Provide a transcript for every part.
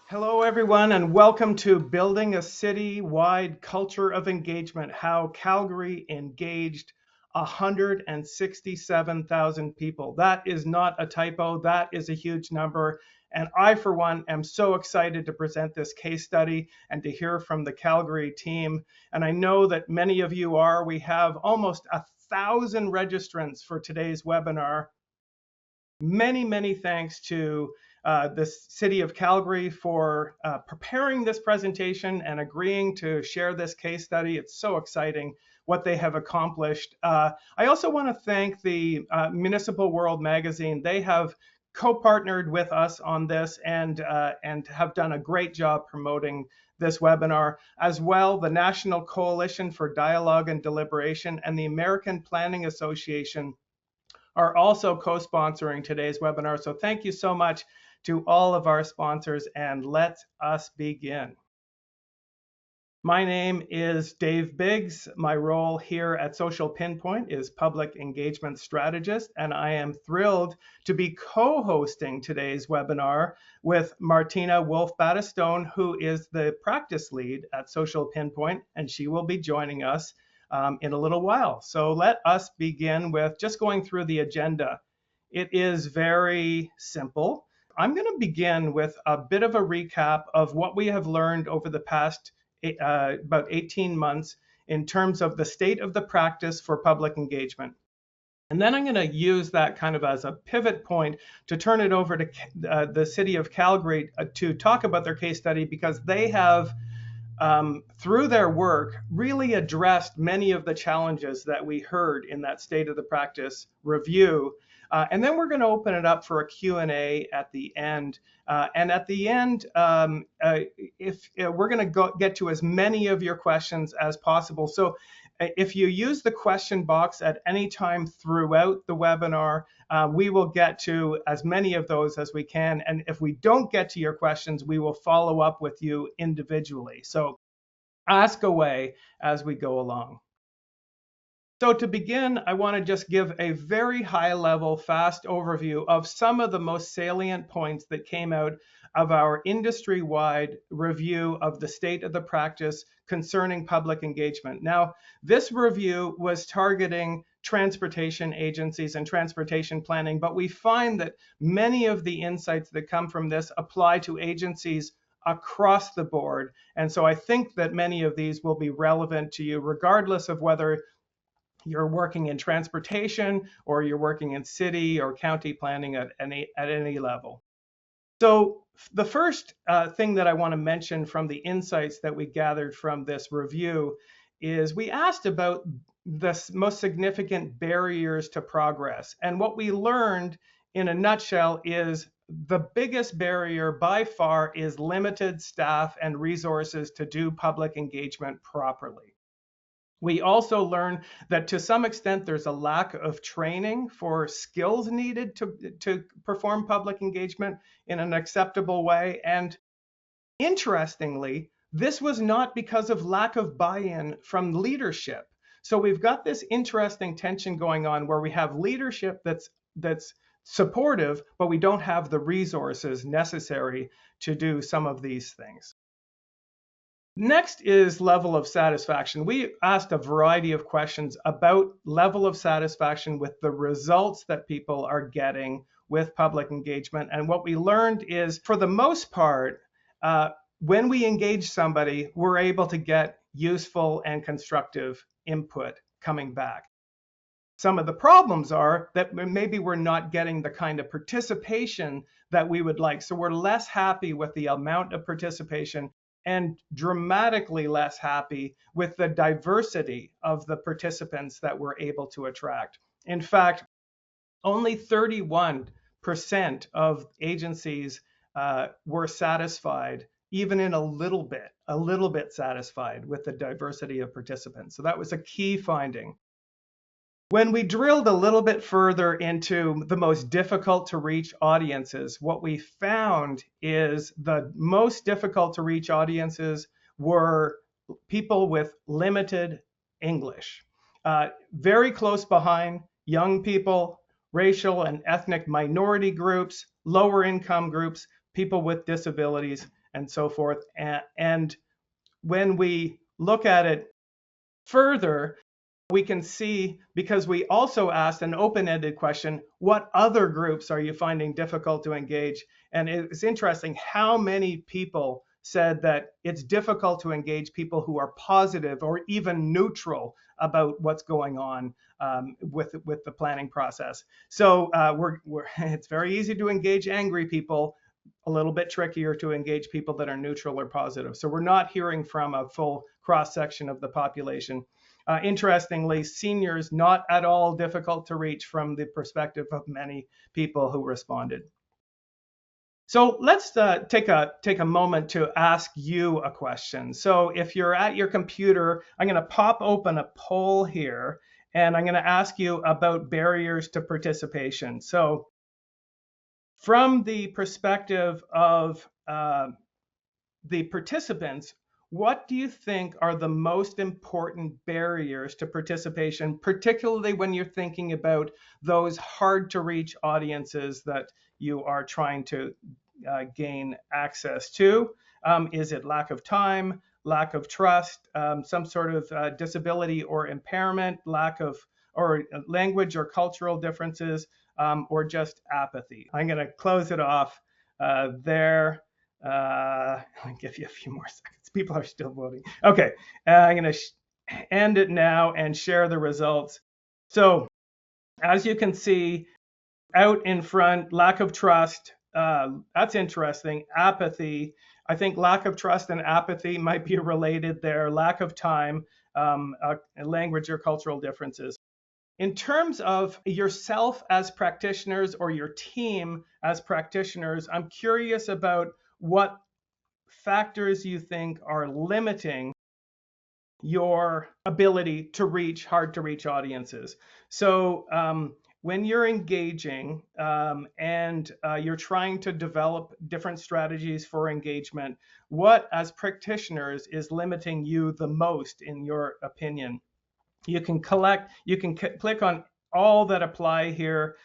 Hello, everyone, and welcome to Building a City-Wide Culture of Engagement, how Calgary engaged 167,000 people. That is not a typo. That is a huge number. And I, for one, am so excited to present this case study and to hear from the Calgary team. And I know that many of you are. We have almost 1,000 registrants for today's webinar. Many thanks to the City of Calgary for preparing this presentation and agreeing to share this case study. It's so exciting what they have accomplished. I also want to thank the Municipal World magazine. They have co-partnered with us on this and have done a great job promoting this webinar. As well, the National Coalition for Dialogue and Deliberation and the American Planning Association are also co-sponsoring today's webinar. So thank you so much to all of our sponsors, and let us begin. My name is Dave Biggs. My role here at Social Pinpoint is Public Engagement Strategist, and I am thrilled to be co-hosting today's webinar with Martina Wolf-Battistone, who is the practice lead at Social Pinpoint, and she will be joining us in a little while. So let us begin with just going through the agenda. It is very simple. I'm going to begin with a bit of a recap of what we have learned over the past about 18 months in terms of the state of the practice for public engagement. And then I'm going to use that kind of as a pivot point to turn it over to the City of Calgary to talk about their case study, because they have through their work, really addressed many of the challenges that we heard in that State of the Practice review. And then we're going to open it up for a Q&A at the end. And at the end, we're going to get to as many of your questions as possible. So if you use the question box at any time throughout the webinar, we will get to as many of those as we can. And if we don't get to your questions, we will follow up with you individually. So ask away as we go along. So to begin, I want to just give a very high-level, fast overview of some of the most salient points that came out of our industry-wide review of the state of the practice concerning public engagement. Now, this review was targeting transportation agencies and transportation planning, but we find that many of the insights that come from this apply to agencies across the board. And so I think that many of these will be relevant to you, regardless of whether you're working in transportation or you're working in city or county planning at any level. So the first thing that I want to mention from the insights that we gathered from this review is we asked about the most significant barriers to progress. And what we learned in a nutshell is the biggest barrier by far is limited staff and resources to do public engagement properly. We also learned that to some extent there's a lack of training for skills needed to perform public engagement in an acceptable way. And interestingly, this was not because of lack of buy-in from leadership. So we've got this interesting tension going on where we have leadership that's supportive, but we don't have the resources necessary to do some of these things. Next is level of satisfaction. We asked a variety of questions about level of satisfaction with the results that people are getting with public engagement. And what we learned is, for the most part, when we engage somebody, we're able to get useful and constructive input coming back. Some of the problems are that maybe we're not getting the kind of participation that we would like. So we're less happy with the amount of participation and dramatically less happy with the diversity of the participants that we're able to attract. In fact, only 31% of agencies were satisfied, even in a little bit satisfied with the diversity of participants. So that was a key finding. When we drilled a little bit further into the most difficult to reach audiences, what we found is the most difficult to reach audiences were people with limited English. Very close behind, young people, racial and ethnic minority groups, lower income groups, people with disabilities, and so forth. And when we look at it further, we can see, because we also asked an open-ended question, what other groups are you finding difficult to engage? And it's interesting how many people said that it's difficult to engage people who are positive or even neutral about what's going on with the planning process. So it's very easy to engage angry people, a little bit trickier to engage people that are neutral or positive. So we're not hearing from a full cross-section of the population. Interestingly, seniors not at all difficult to reach from the perspective of many people who responded. So let's take a moment to ask you a question. So if you're at your computer, I'm going to pop open a poll here, and I'm going to ask you about barriers to participation. So from the perspective of the participants, what do you think are the most important barriers to participation, particularly when you're thinking about those hard to reach audiences that you are trying to gain access to? Is it lack of time, lack of trust, some sort of disability or impairment, lack of or language or cultural differences, or just apathy? I'm going to close it off there. I'll give you a few more seconds. People are still voting. Okay, I'm going to end it now and share the results. So as you can see, out in front, lack of trust. That's interesting. Apathy. I think lack of trust and apathy might be related there. Lack of time, language or cultural differences. In terms of yourself as practitioners or your team as practitioners, I'm curious about what factors you think are limiting your ability to reach hard to reach audiences. So when you're engaging and you're trying to develop different strategies for engagement, what as practitioners is limiting you the most in your opinion? You can click on all that apply here.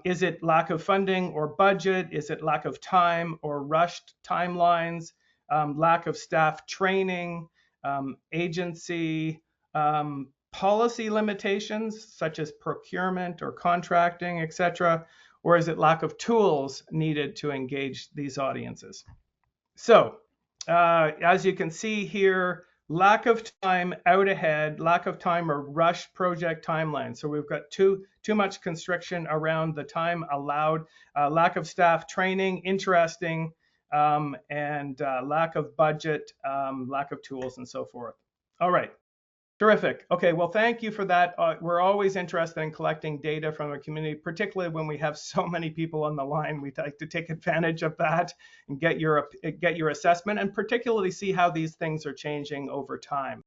Is it lack of funding or budget? Is it lack of time or rushed timelines? Lack of staff training, agency, policy limitations such as procurement or contracting, etc.? Or is it lack of tools needed to engage these audiences? So as you can see here, lack of time out ahead, lack of time or rushed project timeline. So we've got too much constriction around the time allowed, lack of staff training, interesting, and lack of budget, lack of tools, and so forth. All right. Terrific. Okay, well, thank you for that. We're always interested in collecting data from a community, particularly when we have so many people on the line. We'd like to take advantage of that and get your assessment, and particularly see how these things are changing over time.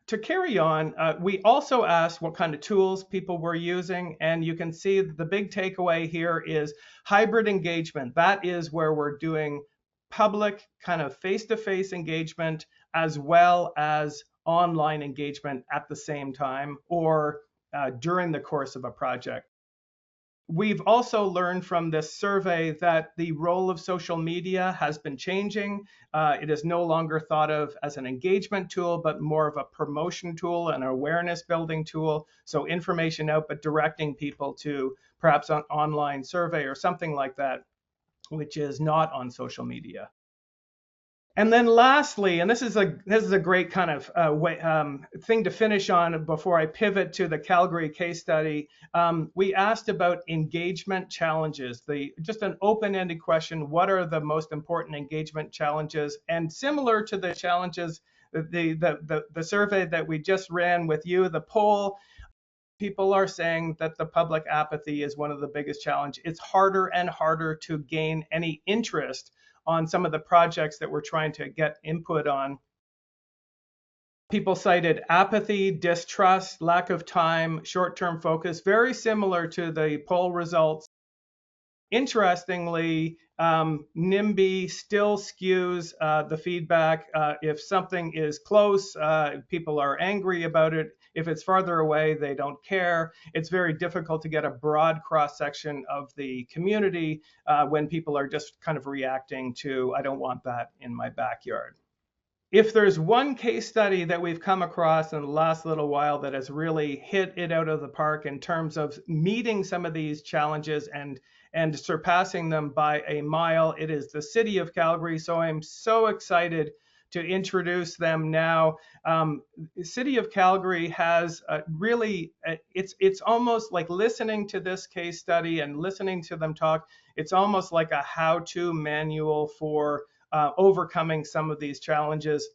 To carry on, we also asked what kind of tools people were using, and you can see the big takeaway here is hybrid engagement. That is where we're doing public kind of face-to-face engagement as well as online engagement at the same time or during the course of a project. We've also learned from this survey that the role of social media has been changing. It is no longer thought of as an engagement tool, but more of a promotion tool, an awareness building tool. So information out, but directing people to perhaps an online survey or something like that, which is not on social media. And then lastly, and this is a great kind of thing to finish on before I pivot to the Calgary case study. We asked about engagement challenges, just an open-ended question. What are the most important engagement challenges? And similar to the challenges, the survey that we just ran with you, the poll, people are saying that the public apathy is one of the biggest challenges. It's harder and harder to gain any interest on some of the projects that we're trying to get input on. People cited apathy, distrust, lack of time, short-term focus, very similar to the poll results. Interestingly, NIMBY still skews the feedback. If something is close, people are angry about it. If it's farther away, they don't care. It's very difficult to get a broad cross-section of the community when people are just kind of reacting to, I don't want that in my backyard. If there's one case study that we've come across in the last little while that has really hit it out of the park in terms of meeting some of these challenges and surpassing them by a mile, it is the City of Calgary. So I'm so excited to introduce them now. The City of Calgary has really, it's almost like listening to this case study and listening to them talk. It's almost like a how-to manual for overcoming some of these challenges.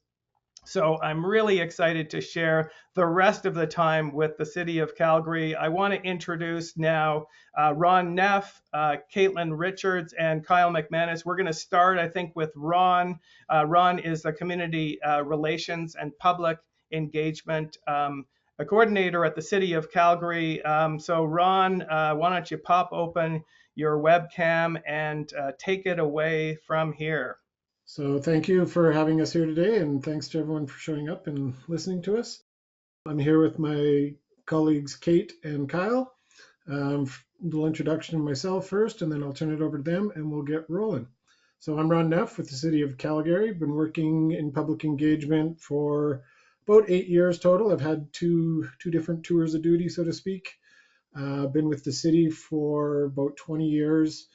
So I'm really excited to share the rest of the time with the City of Calgary. I want to introduce now Ron Neff, Katelyn Richards, and Kyle McManus. We're going to start, I think, with Ron. Ron is the Community Relations and Public Engagement Coordinator at the City of Calgary. So Ron, why don't you pop open your webcam and take it away from here. So thank you for having us here today, and thanks to everyone for showing up and listening to us. I'm here with my colleagues Kate and Kyle. A little introduction of myself first, and then I'll turn it over to them and we'll get rolling. So I'm Ron Neff with the City of Calgary. Been working in public engagement for about 8 years total. I've had two different tours of duty, so to speak. Been with the city for about 20 years.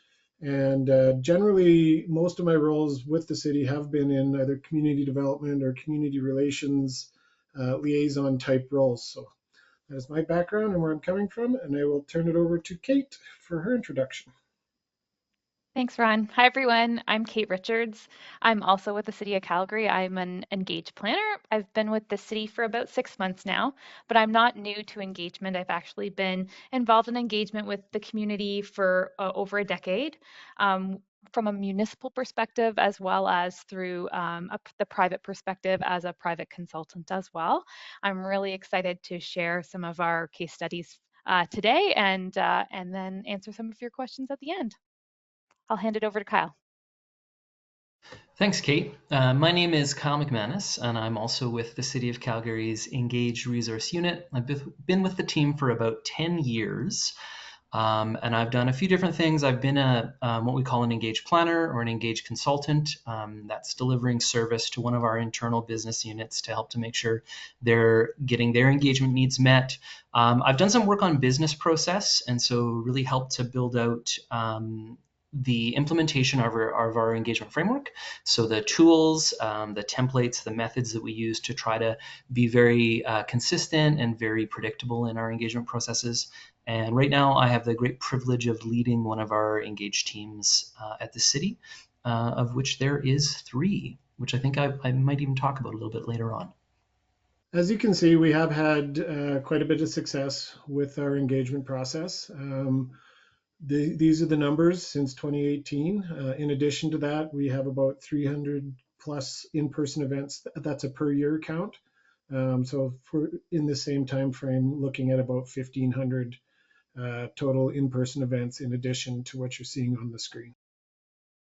And generally, most of my roles with the city have been in either community development or community relations liaison type roles. So that is my background and where I'm coming from. And I will turn it over to Kate for her introduction. Thanks, Ron. Hi, everyone. I'm Kate Richards. I'm also with the City of Calgary. I'm an Engage planner. I've been with the city for about 6 months now, but I'm not new to engagement. I've actually been involved in engagement with the community for over a decade, from a municipal perspective as well as through the private perspective as a private consultant as well. I'm really excited to share some of our case studies today and then answer some of your questions at the end. I'll hand it over to Kyle. Thanks, Kate. My name is Kyle McManus, and I'm also with the City of Calgary's Engage Resource Unit. I've been with the team for about 10 years, and I've done a few different things. I've been what we call an Engage planner or an Engage consultant. That's delivering service to one of our internal business units to help to make sure they're getting their engagement needs met. I've done some work on business process, and so really helped to build out the implementation of our engagement framework. So the tools, the templates, the methods that we use to try to be very consistent and very predictable in our engagement processes. And right now I have the great privilege of leading one of our Engage teams at the city, of which there is 3, which I think I might even talk about a little bit later on. As you can see, we have had quite a bit of success with our engagement process. These are the numbers since 2018. In addition to that, we have about 300 plus in-person events. That's a per year count. So for in the same time frame, looking at about 1,500 total in-person events in addition to what you're seeing on the screen.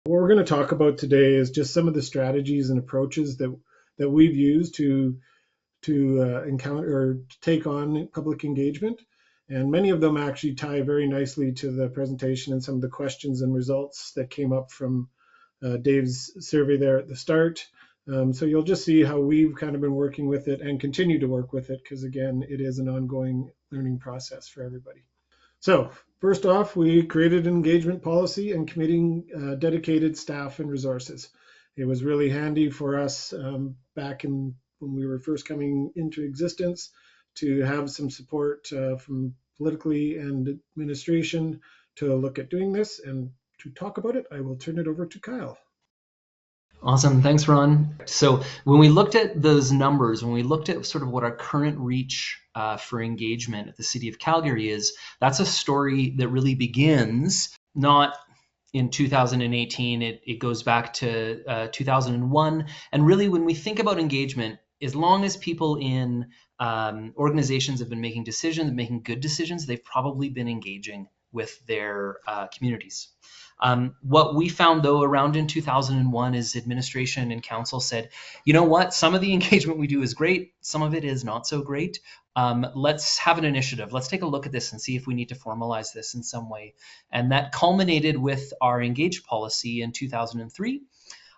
What we're going to talk about today is just some of the strategies and approaches that we've used to encounter or take on public engagement. And many of them actually tie very nicely to the presentation and some of the questions and results that came up from Dave's survey there at the start. So you'll just see how we've kind of been working with it and continue to work with it, because again, it is an ongoing learning process for everybody. So first off, we created an engagement policy and committing dedicated staff and resources. It was really handy for us back when we were first coming into existence to have some support from politically and administration to look at doing this. And to talk about it, I will turn it over to Kyle. Awesome. Thanks, Ron. So when we looked at those numbers, when we looked at sort of what our current reach for engagement at the City of Calgary is, that's a story that really begins not in 2018. It goes back to 2001. And really, when we think about engagement, as long as people in organizations have been making decisions, making good decisions, they've probably been engaging with their communities. What we found, though, around in 2001 is administration and council said, you know what, some of the engagement we do is great, some of it is not so great. Let's have an initiative. Let's take a look at this and see if we need to formalize this in some way. And that culminated with our Engage policy in 2003.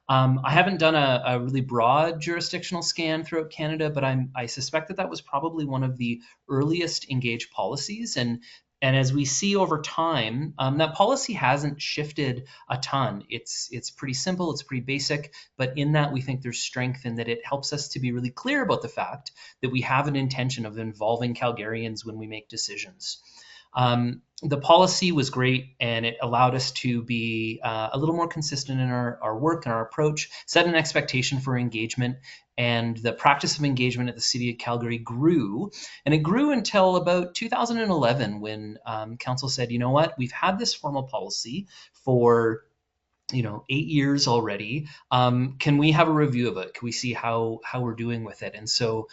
I haven't done a really broad jurisdictional scan throughout Canada, but I suspect that was probably one of the earliest Engage policies. And as we see over time, that policy hasn't shifted a ton. It's pretty simple, it's pretty basic, but in that we think there's strength in that it helps us to be really clear about the fact that we have an intention of involving Calgarians when we make decisions. The policy was great, and it allowed us to be a little more consistent in our work and our approach, set an expectation for engagement, and the practice of engagement at the City of Calgary grew. And it grew until about 2011 when council said, you know what, we've had this formal policy for 8 years already. Can we have a review of it? Can we see how we're doing with it? And so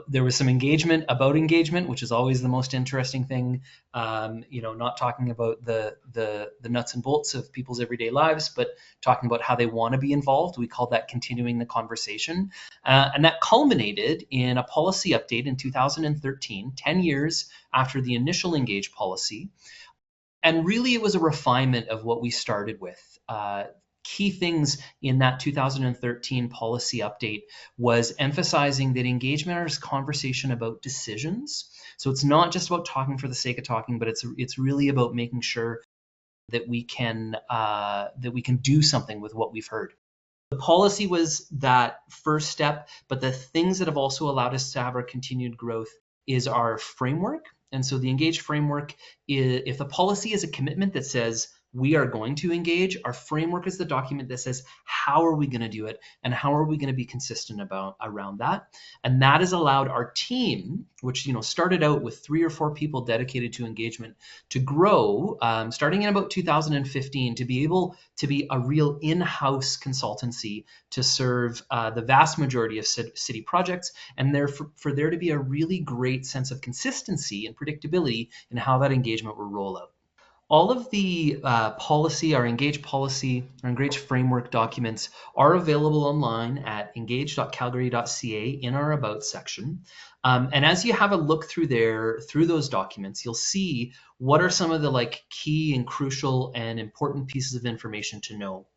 there was some engagement about engagement, which is always the most interesting thing. Not talking about the nuts and bolts of people's everyday lives, but talking about how they want to be involved. We called that continuing the conversation. And that culminated in a policy update in 2013, 10 years after the initial Engage policy. And really, it was a refinement of what we started with. Key things in that 2013 policy update was emphasizing that engagement is conversation about decisions. So it's not just about talking for the sake of talking, but it's really about making sure that we can do something with what we've heard. The policy was that first step, but the things that have also allowed us to have our continued growth is our framework. And so the Engage framework, if the policy is a commitment that says we are going to engage, our framework is the document that says how are we going to do it and how are we going to be consistent around that. And that has allowed our team, which started out with 3 or 4 people dedicated to engagement, to grow starting in about 2015 to be able to be a real in-house consultancy to serve the vast majority of city projects, and for there to be a really great sense of consistency and predictability in how that engagement will roll out. All of the policy, our Engage policy, our Engage framework documents are available online at engage.calgary.ca in our About section. And as you have a look through those documents, you'll see what are some of the key and crucial and important pieces of information to know.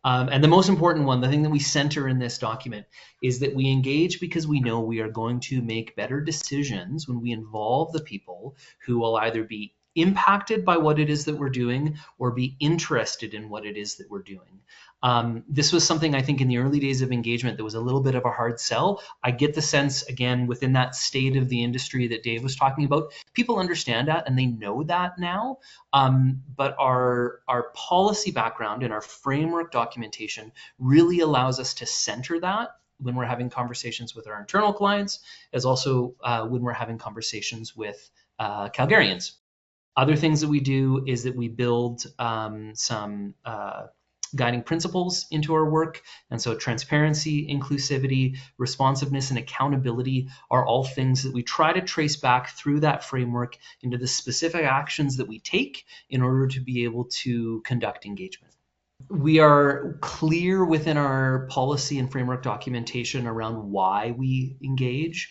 And the most important one, the thing that we center in this document, is that we engage because we know we are going to make better decisions when we involve the people who will either be impacted by what it is that we're doing or be interested in what it is that we're doing. This was something I think in the early days of engagement that was a little bit of a hard sell. I get the sense, again, within that state of the industry that Dave was talking about, people understand that and they know that now. But our policy background and our framework documentation really allows us to center that when we're having conversations with our internal clients, as also when we're having conversations with Calgarians. Other things that we do is that we build some guiding principles into our work. And so transparency, inclusivity, responsiveness, and accountability are all things that we try to trace back through that framework into the specific actions that we take in order to be able to conduct engagement. We are clear within our policy and framework documentation around why we engage.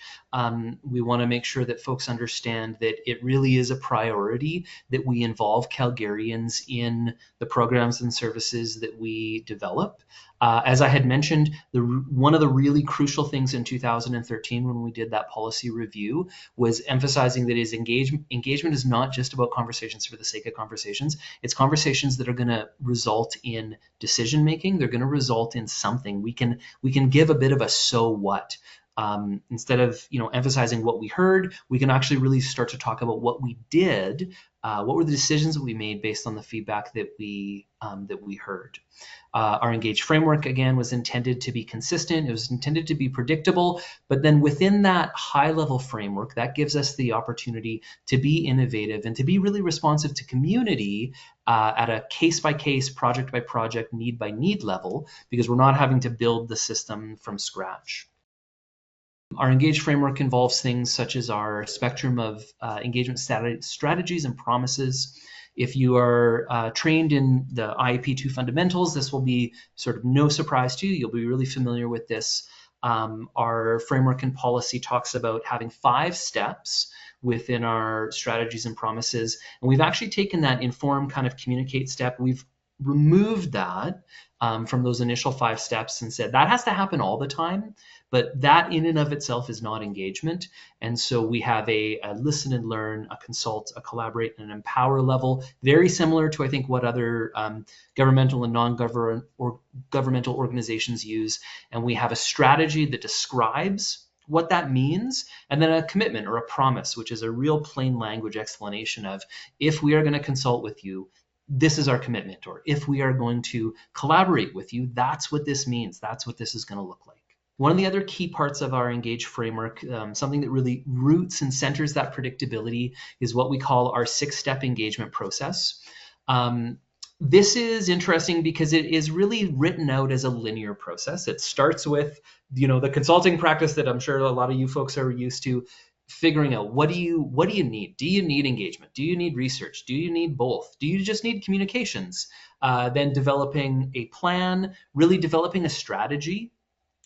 We want to make sure that folks understand that it really is a priority that we involve Calgarians in the programs and services that we develop. As I had mentioned, one of the really crucial things in 2013 when we did that policy review was emphasizing that engagement is not just about conversations for the sake of conversations. It's conversations that are going to result in decision making. They're going to result in something. We can give a bit of a so what. Instead of emphasizing what we heard, we can actually really start to talk about what we did. What were the decisions that we made based on the feedback that we heard? Our Engage framework, again, was intended to be consistent. It was intended to be predictable. But then within that high-level framework, that gives us the opportunity to be innovative and to be really responsive to community at a case-by-case, project-by-project, need-by-need level, because we're not having to build the system from scratch. Our Engage framework involves things such as our spectrum of engagement strategies and promises. If you are trained in the IEP2 fundamentals, this will be sort of no surprise to you. You'll be really familiar with this. Our framework and policy talks about having 5 steps within our strategies and promises. And we've actually taken that inform, kind of communicate step. We've removed that from those initial 5 steps and said that has to happen all the time, but that in and of itself is not engagement. And so we have a listen and learn, a consult, a collaborate, and an empower level, very similar to I think what other governmental and non-governmental organizations use. And we have a strategy that describes what that means, and then a commitment or a promise, which is a real plain language explanation of, if we are going to consult with you, this is our commitment, or if we are going to collaborate with you, that's what this means. That's what this is going to look like. One of the other key parts of our Engage framework, something that really roots and centers that predictability, is what we call our 6-step engagement process. This is interesting because it is really written out as a linear process. It starts with, the consulting practice that I'm sure a lot of you folks are used to, figuring out what do you need? Do you need engagement? Do you need research? Do you need both? Do you just need communications? Then developing a plan, really developing a strategy.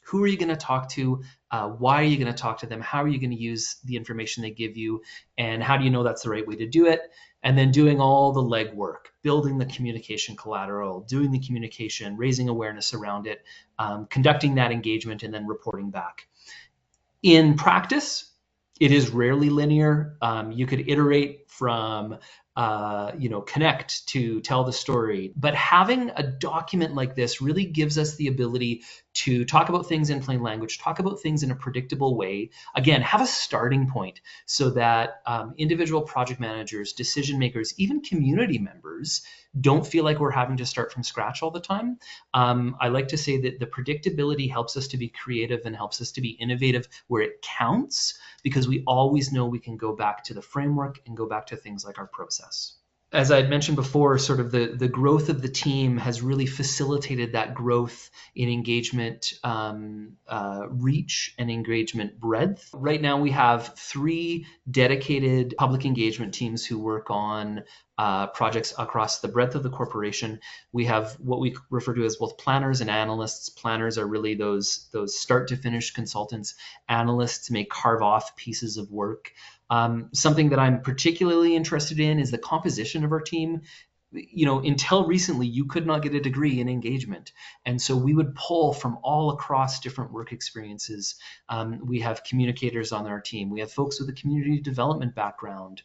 Who are you going to talk to? Why are you going to talk to them? How are you going to use the information they give you? And how do you know that's the right way to do it? And then doing all the legwork, building the communication collateral, doing the communication, raising awareness around it, conducting that engagement, and then reporting back. In practice, it is rarely linear. You could iterate from connect to tell the story. But having a document like this really gives us the ability to talk about things in plain language, talk about things in a predictable way. Again, have a starting point so that individual project managers, decision makers, even community members don't feel like we're having to start from scratch all the time. I like to say that the predictability helps us to be creative and helps us to be innovative where it counts, because we always know we can go back to the framework and go back to things like our process. As I had mentioned before, sort of the growth of the team has really facilitated that growth in engagement reach and engagement breadth. Right now we have 3 dedicated public engagement teams who work on projects across the breadth of the corporation. We have what we refer to as both planners and analysts. Planners are really those start to finish consultants. Analysts may carve off pieces of work. Something that I'm particularly interested in is the composition of our team. Until recently, you could not get a degree in engagement. And so we would pull from all across different work experiences. We have communicators on our team. We have folks with a community development background,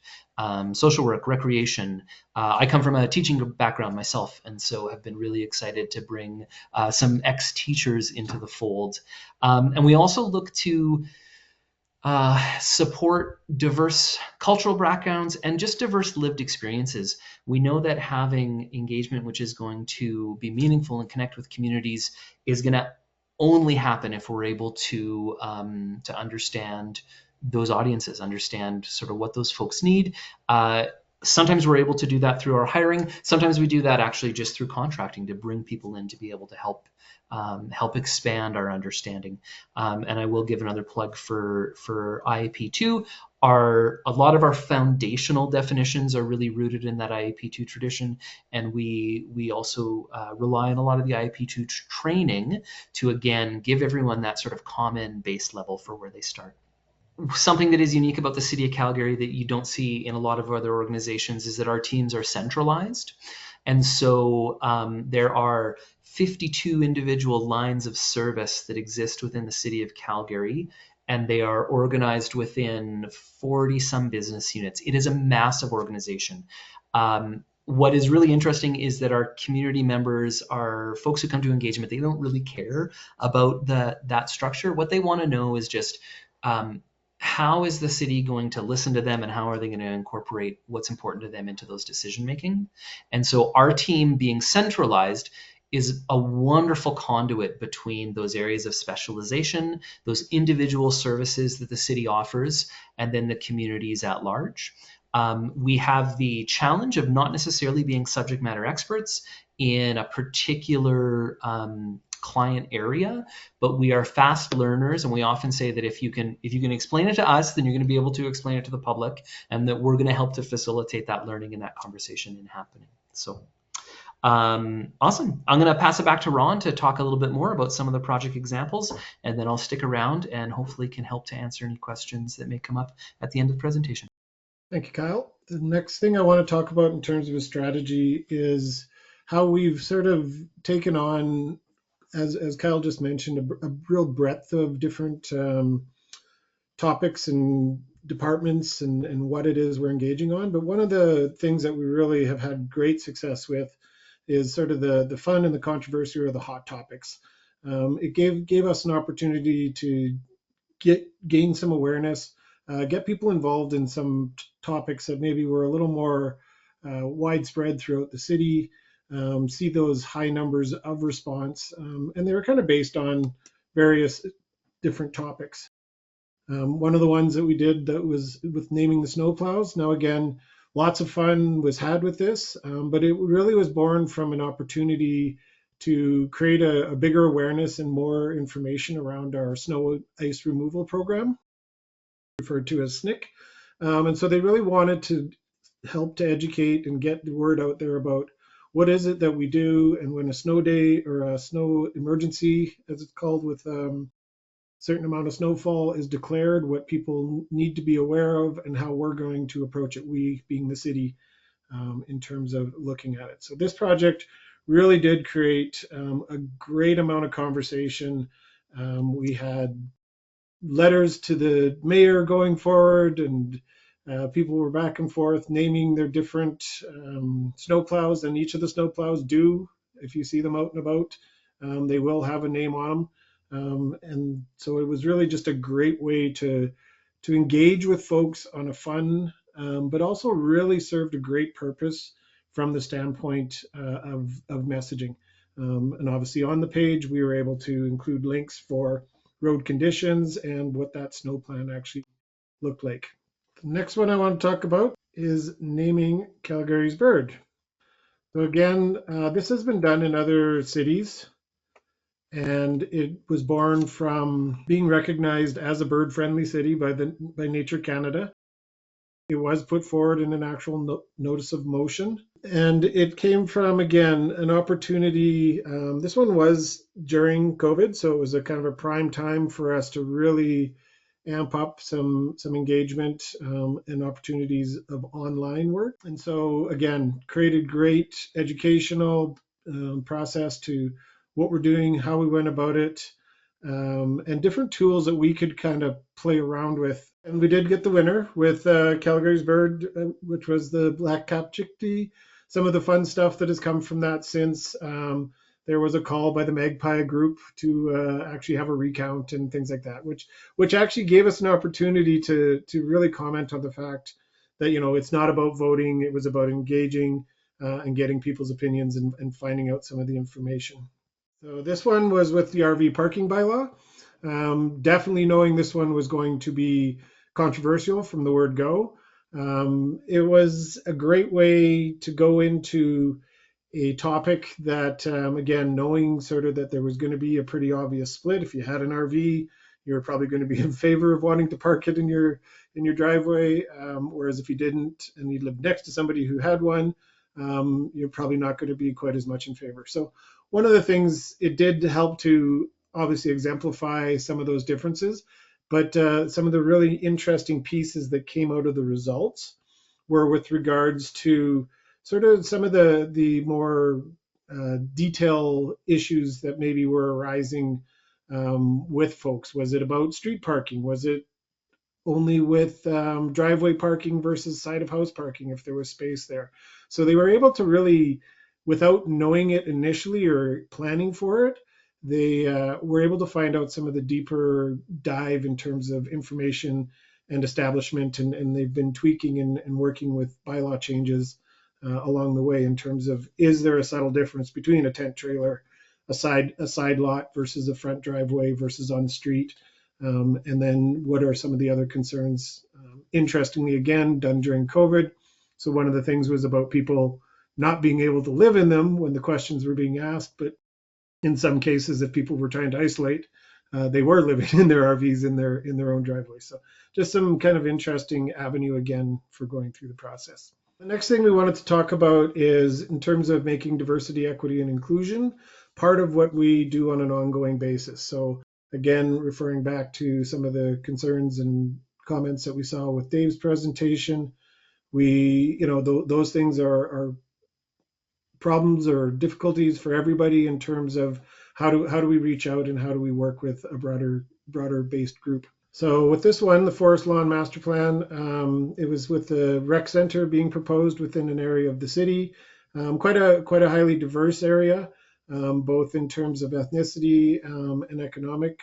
social work, recreation. I come from a teaching background myself, and so have been really excited to bring some ex-teachers into the fold. And we also look to support diverse cultural backgrounds and just diverse lived experiences. We know that having engagement which is going to be meaningful and connect with communities is going to only happen if we're able to understand those audiences, understand sort of what those folks need. Sometimes we're able to do that through our hiring. Sometimes we do that actually just through contracting to bring people in to be able to help expand our understanding. And I will give another plug for IEP2. A lot of our foundational definitions are really rooted in that IEP2 tradition, and we also rely on a lot of the IEP2 training to, again, give everyone that sort of common base level for where they start. Something that is unique about the City of Calgary that you don't see in a lot of other organizations is that our teams are centralized. And so there are 52 individual lines of service that exist within the City of Calgary, and they are organized within 40-some business units. It is a massive organization. What is really interesting is that our community members are folks who come to engagement. They don't really care about that structure. What they want to know is just how is the city going to listen to them, and how are they going to incorporate what's important to them into those decision making? And so our team being centralized is a wonderful conduit between those areas of specialization, those individual services that the city offers, and then the communities at large. We have the challenge of not necessarily being subject matter experts in a particular client area, but we are fast learners, and we often say that if you can explain it to us, then you're going to be able to explain it to the public, and that we're going to help to facilitate that learning and that conversation in happening. So awesome. I'm going to pass it back to Ron to talk a little bit more about some of the project examples, and then I'll stick around and hopefully can help to answer any questions that may come up at the end of the presentation. Thank you, Kyle. The next thing I want to talk about in terms of a strategy is how we've sort of taken on, as Kyle just mentioned, a real breadth of different topics and departments and what it is we're engaging on. But one of the things that we really have had great success with is sort of the fun and the controversy, or the hot topics. It gave us an opportunity to gain some awareness, get people involved in some topics that maybe were a little more widespread throughout the city, see those high numbers of response, and they were kind of based on various different topics. One of the ones that we did that was with naming the snowplows. Now, again, lots of fun was had with this, but it really was born from an opportunity to create a bigger awareness and more information around our snow ice removal program, referred to as SNIC. And so they really wanted to help to educate and get the word out there about what is it that we do, and when a snow day or a snow emergency, as it's called, with certain amount of snowfall is declared, what people need to be aware of and how we're going to approach it, we being the city, in terms of looking at it. So this project really did create a great amount of conversation. We had letters to the mayor going forward, and people were back and forth naming their different snowplows, and each of the snowplows do, if you see them out and about, they will have a name on them. And so it was really just a great way to engage with folks on a fun, but also really served a great purpose from the standpoint of messaging. And obviously on the page, we were able to include links for road conditions and what that snow plan actually looked like. The next one I want to talk about is naming Calgary's bird. So again, this has been done in other cities, and it was born from being recognized as a bird-friendly city by Nature Canada. It was put forward in an actual notice of motion, and it came from, again, an opportunity. This one was during COVID, so it was a kind of a prime time for us to really amp up some engagement and opportunities of online work. And so, again, created great educational process to what we're doing, how we went about it, and different tools that we could kind of play around with. And we did get the winner with Calgary's bird, which was the black-capped chickadee. Some of the fun stuff that has come from that since, there was a call by the Magpie group to actually have a recount and things like that, which actually gave us an opportunity to really comment on the fact that, you know, it's not about voting, it was about engaging and getting people's opinions and finding out some of the information. So this one was with the RV parking bylaw. Definitely knowing this one was going to be controversial from the word go. It was a great way to go into a topic that, again, knowing sort of that there was going to be a pretty obvious split. If you had an RV, you're probably going to be in favor of wanting to park it in your driveway, whereas if you didn't and you lived next to somebody who had one, you're probably not going to be quite as much in favor. So one of the things it did help to obviously exemplify some of those differences, but some of the really interesting pieces that came out of the results were with regards to sort of some of the more detail issues that maybe were arising with folks. Was it about street parking? Was it only with driveway parking versus side of house parking if there was space there? So they were able to really, without knowing it initially or planning for it, they were able to find out some of the deeper dive in terms of information and establishment, and they've been tweaking and working with bylaw changes along the way in terms of, is there a subtle difference between a tent trailer, a side lot versus a front driveway versus on the street, and then what are some of the other concerns? Interestingly, again, done during COVID. So one of the things was about people not being able to live in them when the questions were being asked, but in some cases, if people were trying to isolate, they were living in their RVs in their own driveways. So just some kind of interesting avenue again for going through the process. The next thing we wanted to talk about is in terms of making diversity, equity, and inclusion part of what we do on an ongoing basis. So again, referring back to some of the concerns and comments that we saw with Dave's presentation, those things are problems or difficulties for everybody in terms of how do we reach out and how do we work with a broader based group. So with this one, the Forest Lawn Master Plan, it was with the rec center being proposed within an area of the city, quite a highly diverse area, both in terms of ethnicity and economic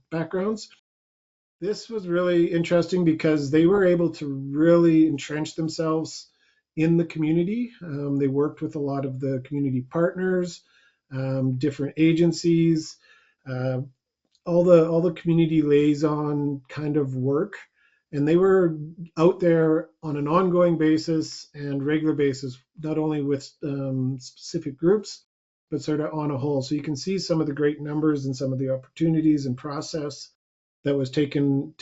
backgrounds. This was really interesting because they were able to really entrench themselves in the community. They worked with a lot of the community partners, different agencies, all the community liaison kind of work, and they were out there on an ongoing basis and regular basis, not only with specific groups, but sort of on a whole. So you can see some of the great numbers and some of the opportunities and process that was taken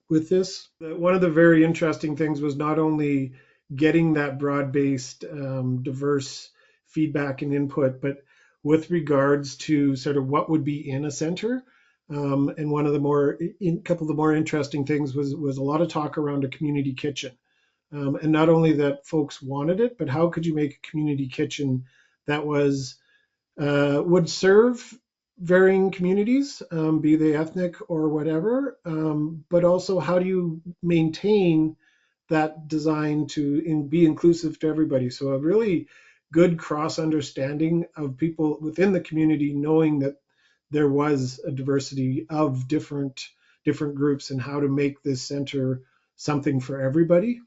with this. One of the very interesting things was not only getting that broad-based, diverse feedback and input, but with regards to sort of what would be in a center. And one of the couple of the more interesting things was a lot of talk around a community kitchen. And not only that folks wanted it, but how could you make a community kitchen that would serve varying communities, be they ethnic or whatever, but also how do you maintain that design to be inclusive to everybody? So a really good cross understanding of people within the community, knowing that there was a diversity of different groups and how to make this center something for everybody.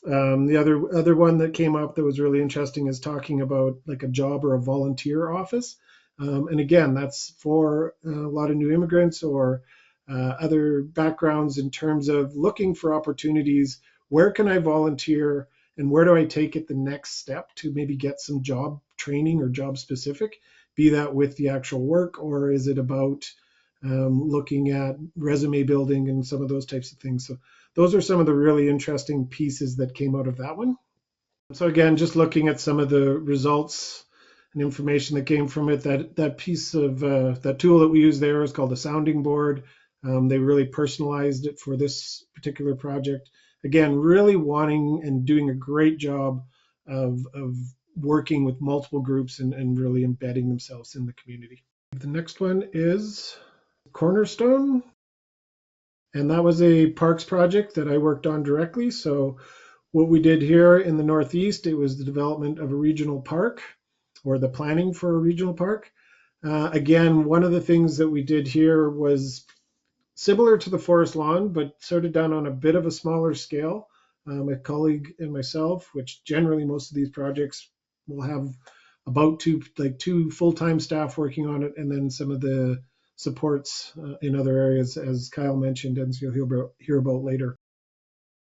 The other one that came up that was really interesting is talking about like a job or a volunteer office. And again, that's for a lot of new immigrants or other backgrounds in terms of looking for opportunities. Where can I volunteer and where do I take it the next step to maybe get some job training or job specific, be that with the actual work, or is it about looking at resume building and some of those types of things. So those are some of the really interesting pieces that came out of that one. So again, just looking at some of the results and information that came from it, that piece of that tool that we use there is called a sounding board. They really personalized it for this particular project. Again, really wanting and doing a great job of working with multiple groups and really embedding themselves in the community. The next one is Cornerstone. And that was a parks project that I worked on directly. So what we did here in the Northeast, it was the development of a regional park or the planning for a regional park. Again, one of the things that we did here was similar to the forest lawn, but sort of done on a bit of a smaller scale. My colleague and myself, which generally most of these projects will have about two full-time staff working on it, and then some of the supports in other areas, as Kyle mentioned, and you'll hear about later.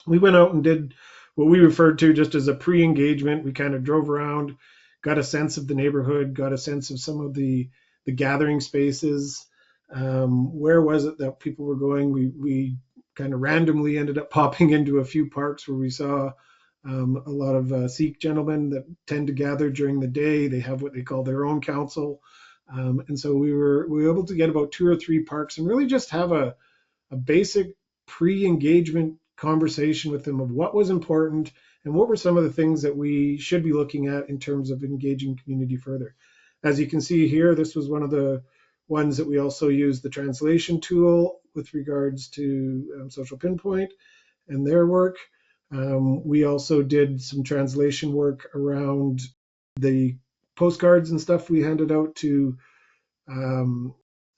We went out and did what we referred to just as a pre-engagement. We kind of drove around, got a sense of the neighborhood, got a sense of some of the gathering spaces. Where was it that people were going? We kind of randomly ended up popping into a few parks where we saw a lot of Sikh gentlemen that tend to gather during the day. They have what they call their own council. And so we were able to get about 2 or 3 parks and really just have a basic pre-engagement conversation with them of what was important and what were some of the things that we should be looking at in terms of engaging community further. As you can see here, this was one of the ones that we also used the translation tool with regards to Social Pinpoint and their work. We also did some translation work around the postcards and stuff we handed out to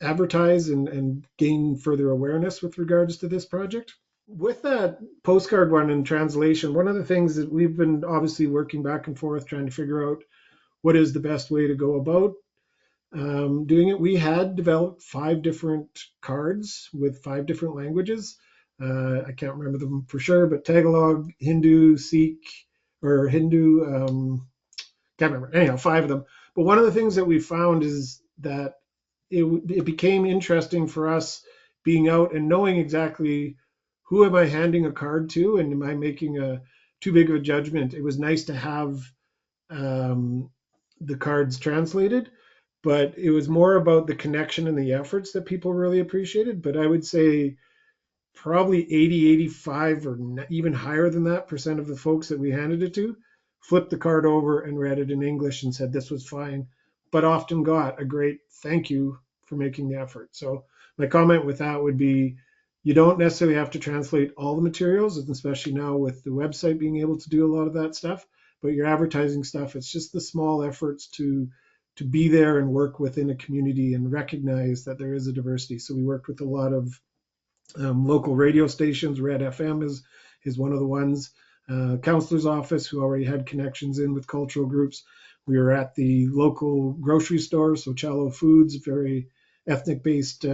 advertise and gain further awareness with regards to this project. With that postcard one in translation, one of the things that we've been obviously working back and forth trying to figure out what is the best way to go about doing it. We had developed 5 different cards with 5 different languages. I can't remember them for sure, but Tagalog, Hindu, Sikh, or Hindu, can't remember. Anyhow, 5 of them. But one of the things that we found is that it became interesting for us being out and knowing exactly who am I handing a card to, and am I making a too big of a judgment. It was nice to have um, the cards translated, but it was more about the connection and the efforts that people really appreciated. But I would say probably 80, 85, or even higher than that percent of the folks that we handed it to flipped the card over and read it in English and said this was fine, but often got a great thank you for making the effort. So my comment with that would be you don't necessarily have to translate all the materials, and especially now with the website being able to do a lot of that stuff, but your advertising stuff, it's just the small efforts to be there and work within a community and recognize that there is a diversity. So we worked with a lot of local radio stations. Red FM is one of the ones. Counselor's office, who already had connections in with cultural groups. We were at the local grocery store, so Cello Foods, very ethnic-based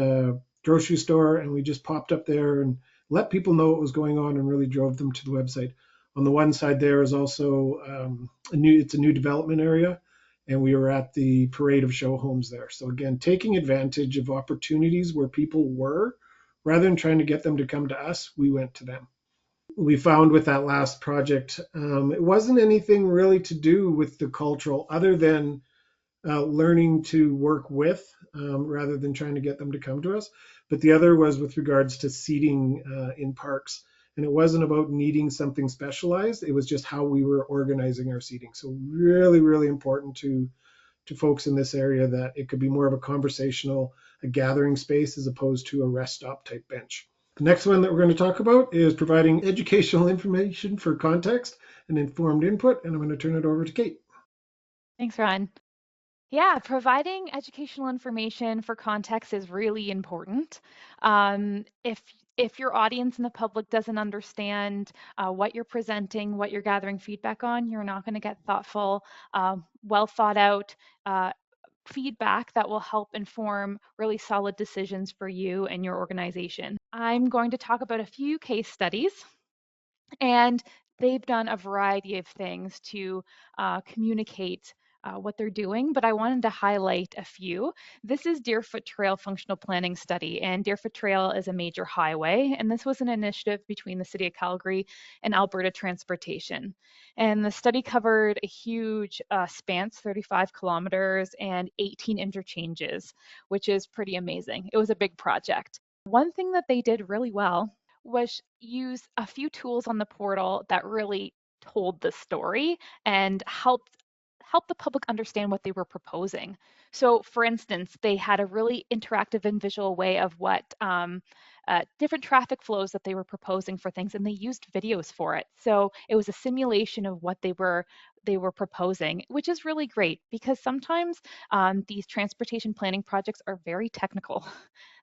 grocery store, and we just popped up there and let people know what was going on and really drove them to the website. On the one side there is also it's a new development area, and we were at the parade of show homes there. So again, taking advantage of opportunities where people were, rather than trying to get them to come to us, we went to them. We found with that last project, it wasn't anything really to do with the cultural, other than learning to work with rather than trying to get them to come to us. But the other was with regards to seating in parks. And it wasn't about needing something specialized. It was just how we were organizing our seating. So really, really important to folks in this area that it could be more of a conversational, a gathering space as opposed to a rest stop type bench. The next one that we're going to talk about is providing educational information for context and informed input. And I'm going to turn it over to Kate. Thanks, Ron. Yeah, providing educational information for context is really important. If your audience and the public doesn't understand what you're presenting, what you're gathering feedback on, you're not going to get thoughtful, well thought out feedback that will help inform really solid decisions for you and your organization. I'm going to talk about a few case studies, and they've done a variety of things to communicate what they're doing, but I wanted to highlight a few. This is Deerfoot Trail Functional Planning Study, and Deerfoot Trail is a major highway, and this was an initiative between the City of Calgary and Alberta Transportation. And the study covered a huge spans, 35 kilometers and 18 interchanges, which is pretty amazing. It was a big project. One thing that they did really well was use a few tools on the portal that really told the story and help the public understand what they were proposing. So, for instance, they had a really interactive and visual way of what different traffic flows that they were proposing for things, and they used videos for it. So it was a simulation of what they were proposing, which is really great because sometimes these transportation planning projects are very technical.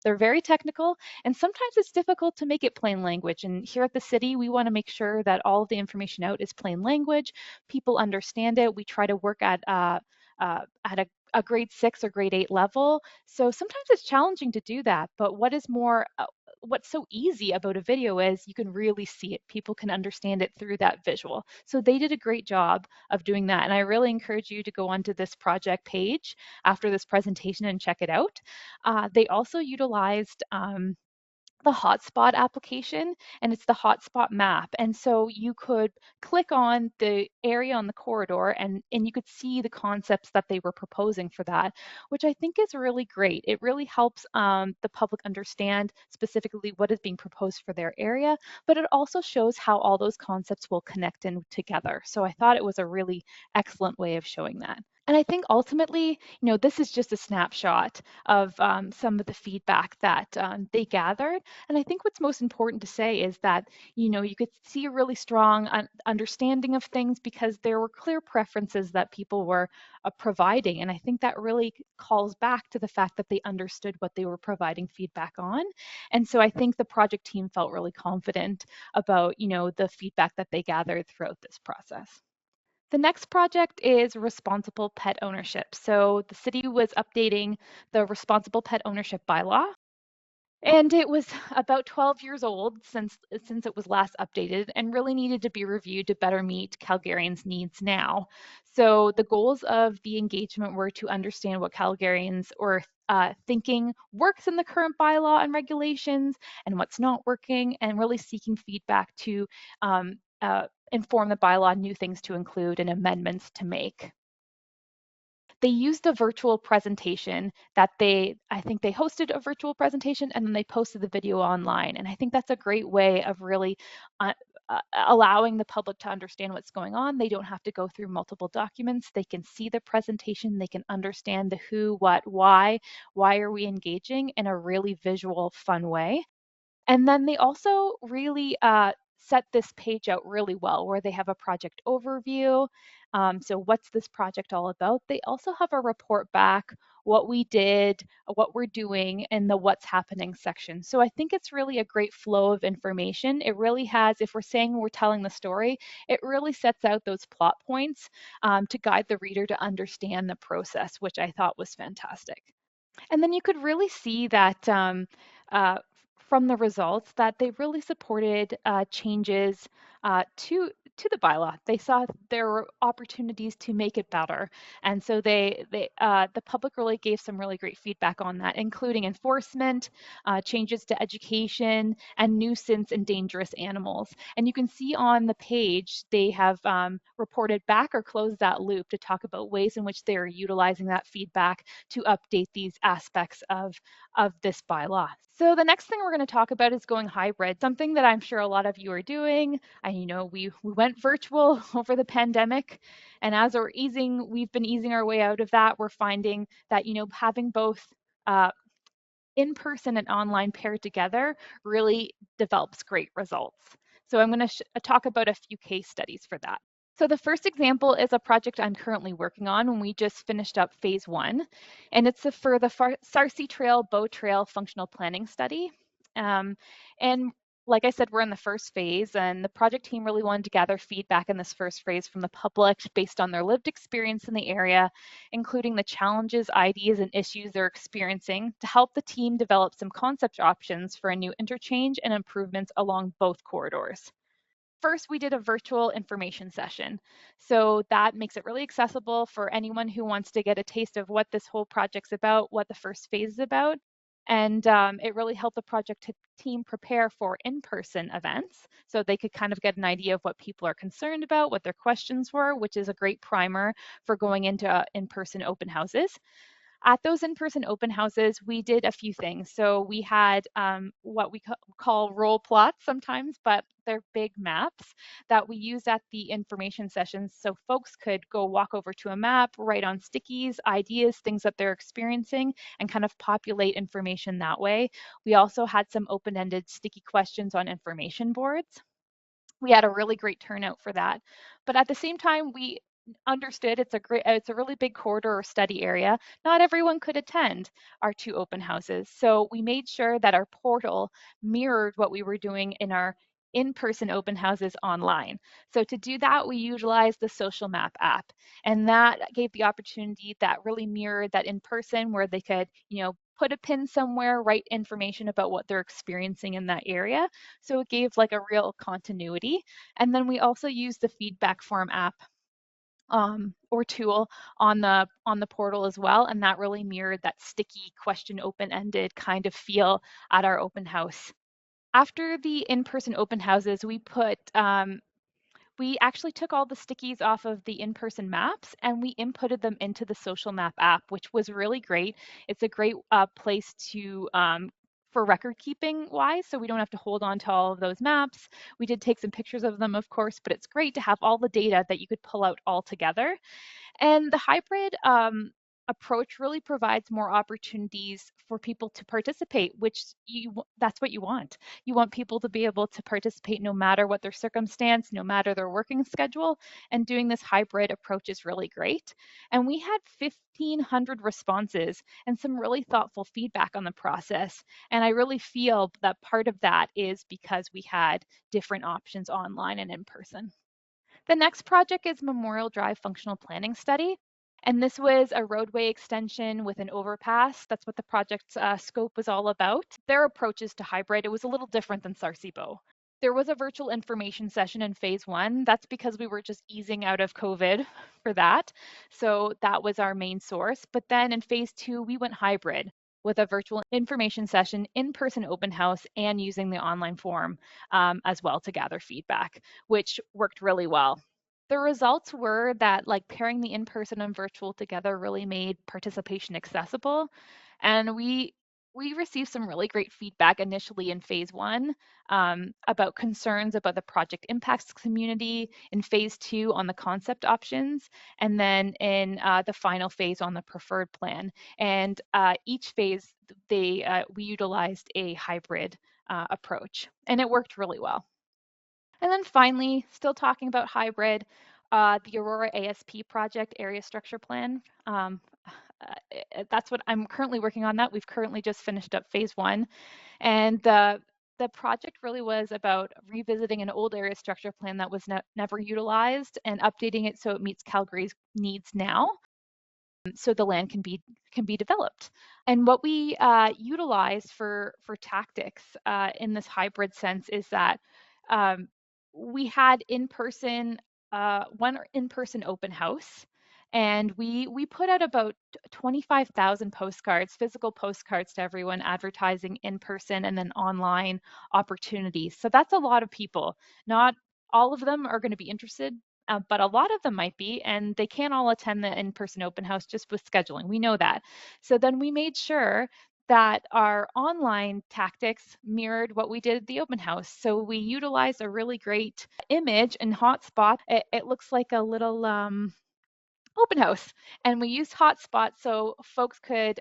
They're very technical, and sometimes it's difficult to make it plain language. And here at the city, we want to make sure that all of the information out is plain language. People understand it. We try to work at a grade 6 or grade 8 level. So sometimes it's challenging to do that. But what's so easy about a video is you can really see it. People can understand it through that visual. So they did a great job of doing that. And I really encourage you to go onto this project page after this presentation and check it out. They also utilized the hotspot application, and it's the hotspot map. And so you could click on the area on the corridor and you could see the concepts that they were proposing for that, which I think is really great. It really helps the public understand specifically what is being proposed for their area, but it also shows how all those concepts will connect in together. So I thought it was a really excellent way of showing that. And I think ultimately, this is just a snapshot of some of the feedback that they gathered. And I think what's most important to say is that, you could see a really strong understanding of things because there were clear preferences that people were providing. And I think that really calls back to the fact that they understood what they were providing feedback on. And so I think the project team felt really confident about, the feedback that they gathered throughout this process. The next project is responsible pet ownership. So the city was updating the responsible pet ownership bylaw. And it was about 12 years old since it was last updated and really needed to be reviewed to better meet Calgarians' needs now. So the goals of the engagement were to understand what Calgarians or thinking works in the current bylaw and regulations and what's not working, and really seeking feedback to inform the bylaw new things to include and amendments to make. They used a virtual presentation that I think they hosted a virtual presentation and then they posted the video online. And I think that's a great way of really allowing the public to understand what's going on. They don't have to go through multiple documents. They can see the presentation. They can understand the who, what, why are we engaging in a really visual, fun way. And then they also really set this page out really well, where they have a project overview. So what's this project all about? They also have a report back, what we did, what we're doing in the what's happening section. So I think it's really a great flow of information. It really has, if we're saying we're telling the story, it really sets out those plot points to guide the reader to understand the process, which I thought was fantastic. And then you could really see that uh, from the results that they really supported changes to the bylaw. They saw there were opportunities to make it better, and so the public really gave some really great feedback on that, including enforcement, changes to education, and nuisance and dangerous animals. And you can see on the page they have reported back or closed that loop to talk about ways in which they are utilizing that feedback to update these aspects of this bylaw. So the next thing we're going to talk about is going hybrid, something that I'm sure a lot of you are doing. And we went virtual over the pandemic, and as we've been easing our way out of that. We're finding that having both in person and online paired together really develops great results. So I'm going to talk about a few case studies for that. So the first example is a project I'm currently working on when we just finished up phase 1, and it's for the Sarcee Trail Bow Trail Functional Planning Study. And like I said, we're in the first phase, and the project team really wanted to gather feedback in this first phase from the public based on their lived experience in the area, including the challenges, ideas, and issues they're experiencing to help the team develop some concept options for a new interchange and improvements along both corridors. First, we did a virtual information session. So that makes it really accessible for anyone who wants to get a taste of what this whole project's about, what the first phase is about. And it really helped the project team prepare for in-person events. So they could kind of get an idea of what people are concerned about, what their questions were, which is a great primer for going into in-person open houses. At those in-person open houses, we did a few things. So we had what we call roll plots sometimes, but they're big maps that we used at the information sessions. So folks could go walk over to a map, write on stickies, ideas, things that they're experiencing, and kind of populate information that way. We also had some open-ended sticky questions on information boards. We had a really great turnout for that. But at the same time, we understood it's a really big corridor or study area. Not everyone could attend our 2 open houses. So we made sure that our portal mirrored what we were doing in our in-person open houses online. So to do that, we utilized the Social Map app, and that gave the opportunity that really mirrored that in person, where they could, put a pin somewhere, write information about what they're experiencing in that area. So it gave like a real continuity. And then we also used the feedback form app or tool on the portal as well, and that really mirrored that sticky question open-ended kind of feel at our open house. After the in-person open houses, we actually took all the stickies off of the in-person maps and we inputted them into the social map app, which was really great. It's a great place to for record keeping wise, so we don't have to hold on to all of those maps. We did take some pictures of them, of course, but it's great to have all the data that you could pull out all together. And the hybrid approach really provides more opportunities for people to participate, which that's what you want. You want people to be able to participate no matter what their circumstance, no matter their working schedule, and doing this hybrid approach is really great. And we had 1,500 responses and some really thoughtful feedback on the process. And I really feel that part of that is because we had different options online and in person. The next project is Memorial Drive Functional Planning Study. And this was a roadway extension with an overpass. That's what the project's scope was all about. Their approaches to hybrid, it was a little different than Sarcebo. There was a virtual information session in phase one. That's because we were just easing out of COVID for that. So that was our main source. But then in phase two, we went hybrid with a virtual information session, in-person open house, and using the online form as well to gather feedback, which worked really well. The results were that like pairing the in-person and virtual together really made participation accessible. And we received some really great feedback initially in phase one about concerns about the project impacts community, in phase two on the concept options, and then in the final phase on the preferred plan. And each phase, we utilized a hybrid approach, and it worked really well. And then finally, still talking about hybrid, the Aurora ASP project area structure plan. That's what I'm currently working on that. We've currently just finished up phase one. And the project really was about revisiting an old area structure plan that was never utilized and updating it so it meets Calgary's needs now, so the land can be developed. And what we utilized for tactics in this hybrid sense is that we had one in-person open house, and we put out about 25,000 postcards, physical postcards to everyone, advertising in person and then online opportunities. So that's a lot of people. Not all of them are going to be interested, but a lot of them might be, and they can't all attend the in-person open house just with scheduling. We know that. So then we made sure that our online tactics mirrored what we did at the open house. So we utilized a really great image and hotspot. It looks like a little open house, and we used hotspot so folks could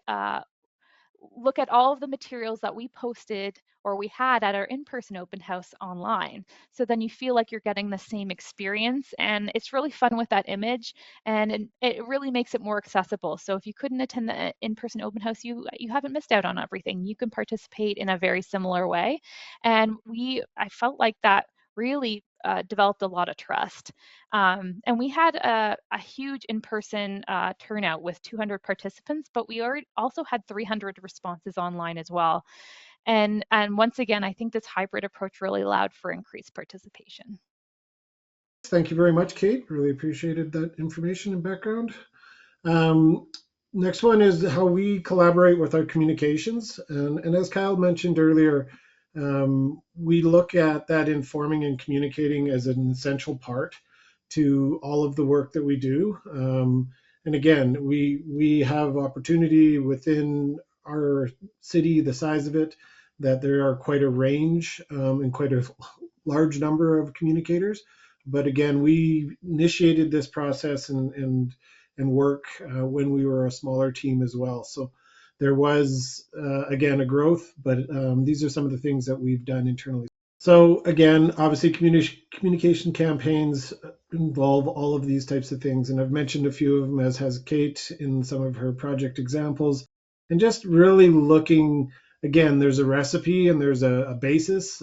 look at all of the materials that we posted or we had at our in-person open house online. So then you feel like you're getting the same experience, and it's really fun with that image, and it really makes it more accessible. So if you couldn't attend the in-person open house, you haven't missed out on everything. You can participate in a very similar way. And I felt like that really developed a lot of trust. And we had a huge in-person turnout with 200 participants, but we also had 300 responses online as well. And once again, I think this hybrid approach really allowed for increased participation. Thank you very much, Kate. Really appreciated that information and background. Next one is how we collaborate with our communications. And as Kyle mentioned earlier, we look at that informing and communicating as an essential part to all of the work that we do. And again, we have opportunity within our city, the size of it, that there are quite a range and quite a large number of communicators. But again, we initiated this process and work when we were a smaller team as well. So there was, again, a growth, but these are some of the things that we've done internally. So again, obviously communication campaigns involve all of these types of things. And I've mentioned a few of them, as has Kate in some of her project examples. And just really looking, again, there's a recipe and there's a basis,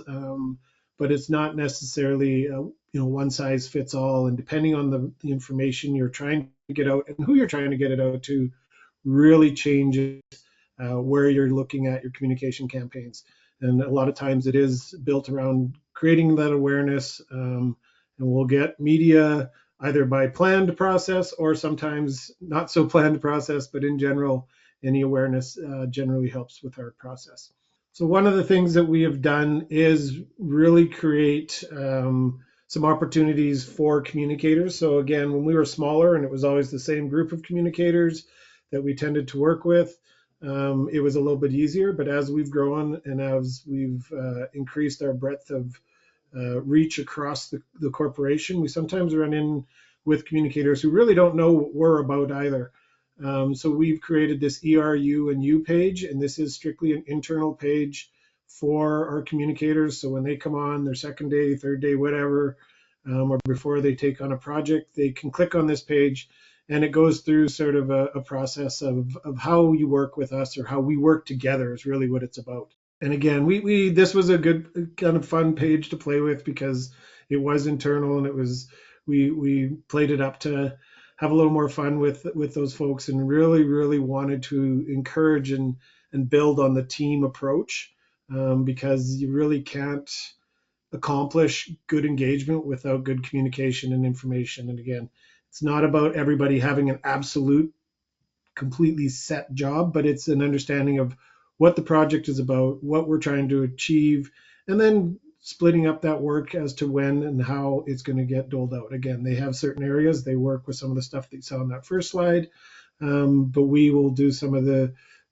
but it's not necessarily one size fits all. And depending on the information you're trying to get out and who you're trying to get it out to, really changes where you're looking at your communication campaigns. And a lot of times it is built around creating that awareness, and we'll get media either by planned process or sometimes not so planned process, but in general, any awareness generally helps with our process. So one of the things that we have done is really create some opportunities for communicators. So again, when we were smaller and it was always the same group of communicators that we tended to work with, it was a little bit easier. But as we've grown and as we've increased our breadth of reach across the corporation, we sometimes run in with communicators who really don't know what we're about either. So we've created this ERU and U page, and this is strictly an internal page for our communicators. So when they come on their second day, third day, whatever, or before they take on a project, they can click on this page, and it goes through sort of a process of how you work with us, or how we work together is really what it's about. And again, this was a good kind of fun page to play with because it was internal, and it was we played it up to have a little more fun with those folks, and really wanted to encourage and build on the team approach, because you really can't accomplish good engagement without good communication and information. And again, it's not about everybody having an absolute completely set job, but it's an understanding of what the project is about, what we're trying to achieve, and then splitting up that work as to when and how it's going to get doled out. Again, they have certain areas. They work with some of the stuff that you saw on that first slide, but we will do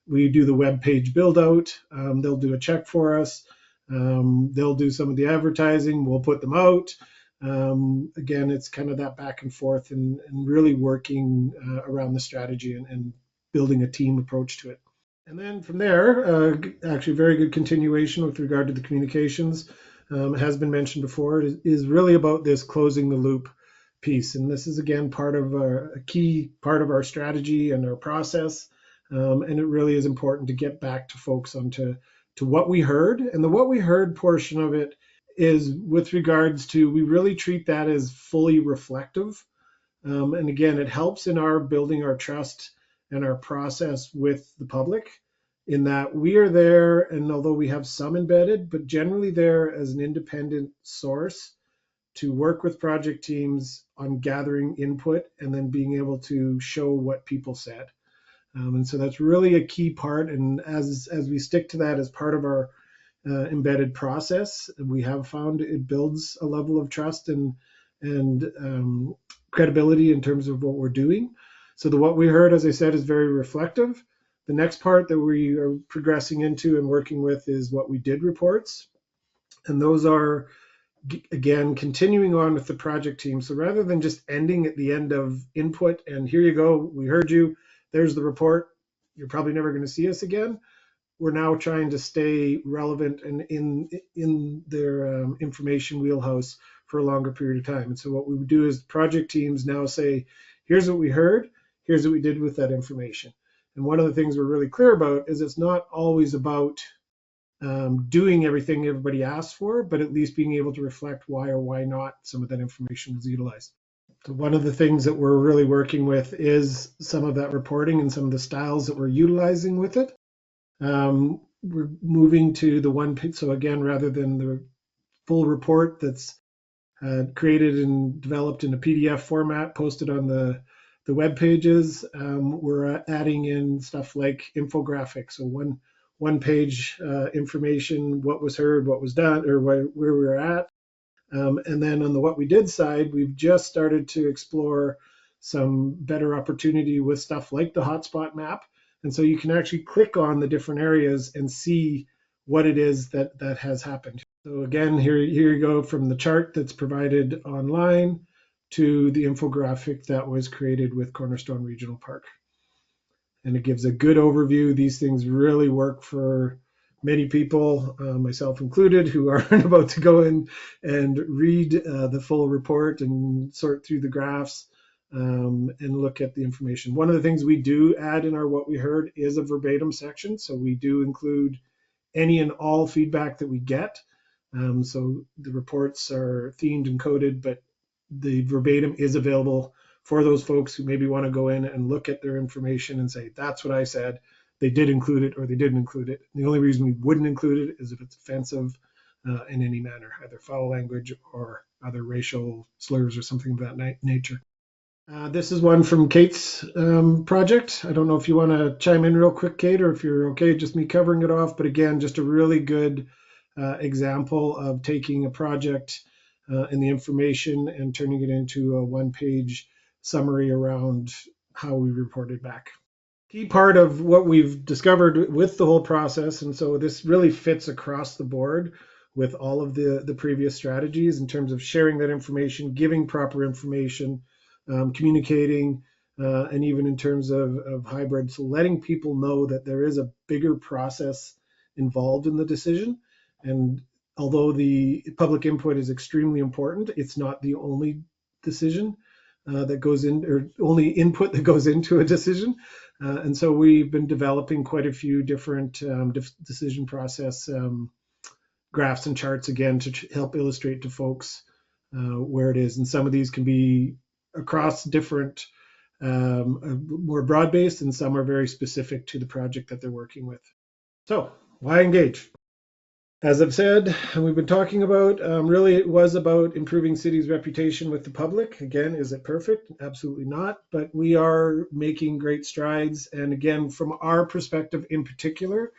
we do the web page build out. They'll do a check for us. They'll do some of the advertising. We'll put them out. Again, it's kind of that back and forth, and really working around the strategy and building a team approach to it. And then from there, actually very good continuation with regard to the communications. Has been mentioned before, is really about this closing the loop piece. And this is, again, part of a key part of our strategy and our process. And it really is important to get back to folks onto what we heard. And the what we heard portion of it is with regards to, we really treat that as fully reflective. And again, it helps in our building our trust and our process with the public, in that we are there, and although we have some embedded, but generally there as an independent source to work with project teams on gathering input and then being able to show what people said. And so that's really a key part. And as we stick to that as part of our embedded process, we have found it builds a level of trust and credibility in terms of what we're doing. So what we heard, as I said, is very reflective. The next part that we are progressing into and working with is what we did reports. And those are, again, continuing on with the project team. So rather than just ending at the end of input and here you go, we heard you, there's the report, you're probably never going to see us again. We're now trying to stay relevant and in their information wheelhouse for a longer period of time. And so what we would do is project teams now say, here's what we heard, here's what we did with that information. And one of the things we're really clear about is it's not always about doing everything everybody asked for, but at least being able to reflect why or why not some of that information was utilized. So one of the things that we're really working with is some of that reporting and some of the styles that we're utilizing with it. We're moving to the one page. So again, rather than the full report that's created and developed in a PDF format, posted on the web pages, we're adding in stuff like infographics. So one page information, what was heard, what was done, or where we were at. And then on the what we did side, we've just started to explore some better opportunity with stuff like the hotspot map. And so you can actually click on the different areas and see what it is that has happened. So again, here you go from the chart that's provided online to the infographic that was created with Cornerstone Regional Park. And it gives a good overview. These things really work for many people, myself included, who aren't about to go in and read the full report and sort through the graphs and look at the information. One of the things we do add in our what we heard is a verbatim section. So we do include any and all feedback that we get. So the reports are themed and coded, but the verbatim is available for those folks who maybe want to go in and look at their information and say, that's what I said. They did include it or they didn't include it. The only reason we wouldn't include it is if it's offensive in any manner, either foul language or other racial slurs or something of that nature. This is one from Kate's project. I don't know if you want to chime in real quick, Kate, or if you're okay, just me covering it off. But again, just a really good example of taking a project and the information and turning it into a one-page summary around how we reported back. Key part of what we've discovered with the whole process, and so this really fits across the board with all of the previous strategies in terms of sharing that information, giving proper information, communicating, and even in terms of hybrid, so letting people know that there is a bigger process involved in the decision. And although the public input is extremely important, it's not the only decision that goes in, or only input that goes into a decision. And so we've been developing quite a few different decision process graphs and charts, again, to help illustrate to folks where it is. And some of these can be across different more broad-based, and some are very specific to the project that they're working with. So why engage? As I've said, and we've been talking about, really it was about improving city's reputation with the public. Again, is it perfect? Absolutely not. But we are making great strides. And again, from our perspective in particular,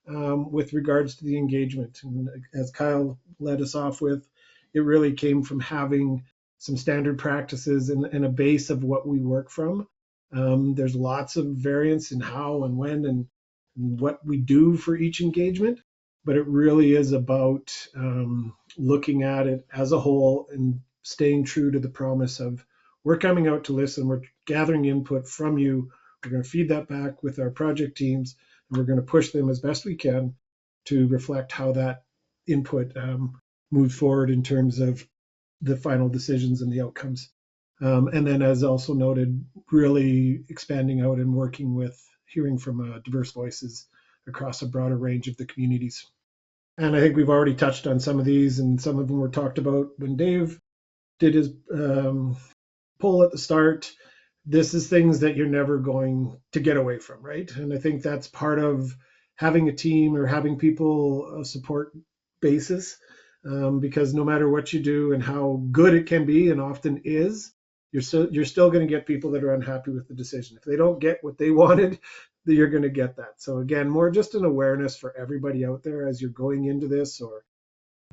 with regards to the engagement. And as Kyle led us off with, it really came from having some standard practices and a base of what we work from. There's lots of variance in how and when and what we do for each engagement, but it really is about looking at it as a whole and staying true to the promise of we're coming out to listen, we're gathering input from you, we're going to feed that back with our project teams, and we're going to push them as best we can to reflect how that input moves forward in terms of the final decisions and the outcomes. And then, as also noted, really expanding out and working with hearing from diverse voices across a broader range of the communities. And I think we've already touched on some of these, and some of them were talked about when Dave did his poll at the start. This is things that you're never going to get away from, right? And I think that's part of having a team or having people support basis, because no matter what you do and how good it can be, and often is, you're still going to get people that are unhappy with the decision. If they don't get what they wanted, you're going to get that. So again, more just an awareness for everybody out there as you're going into this or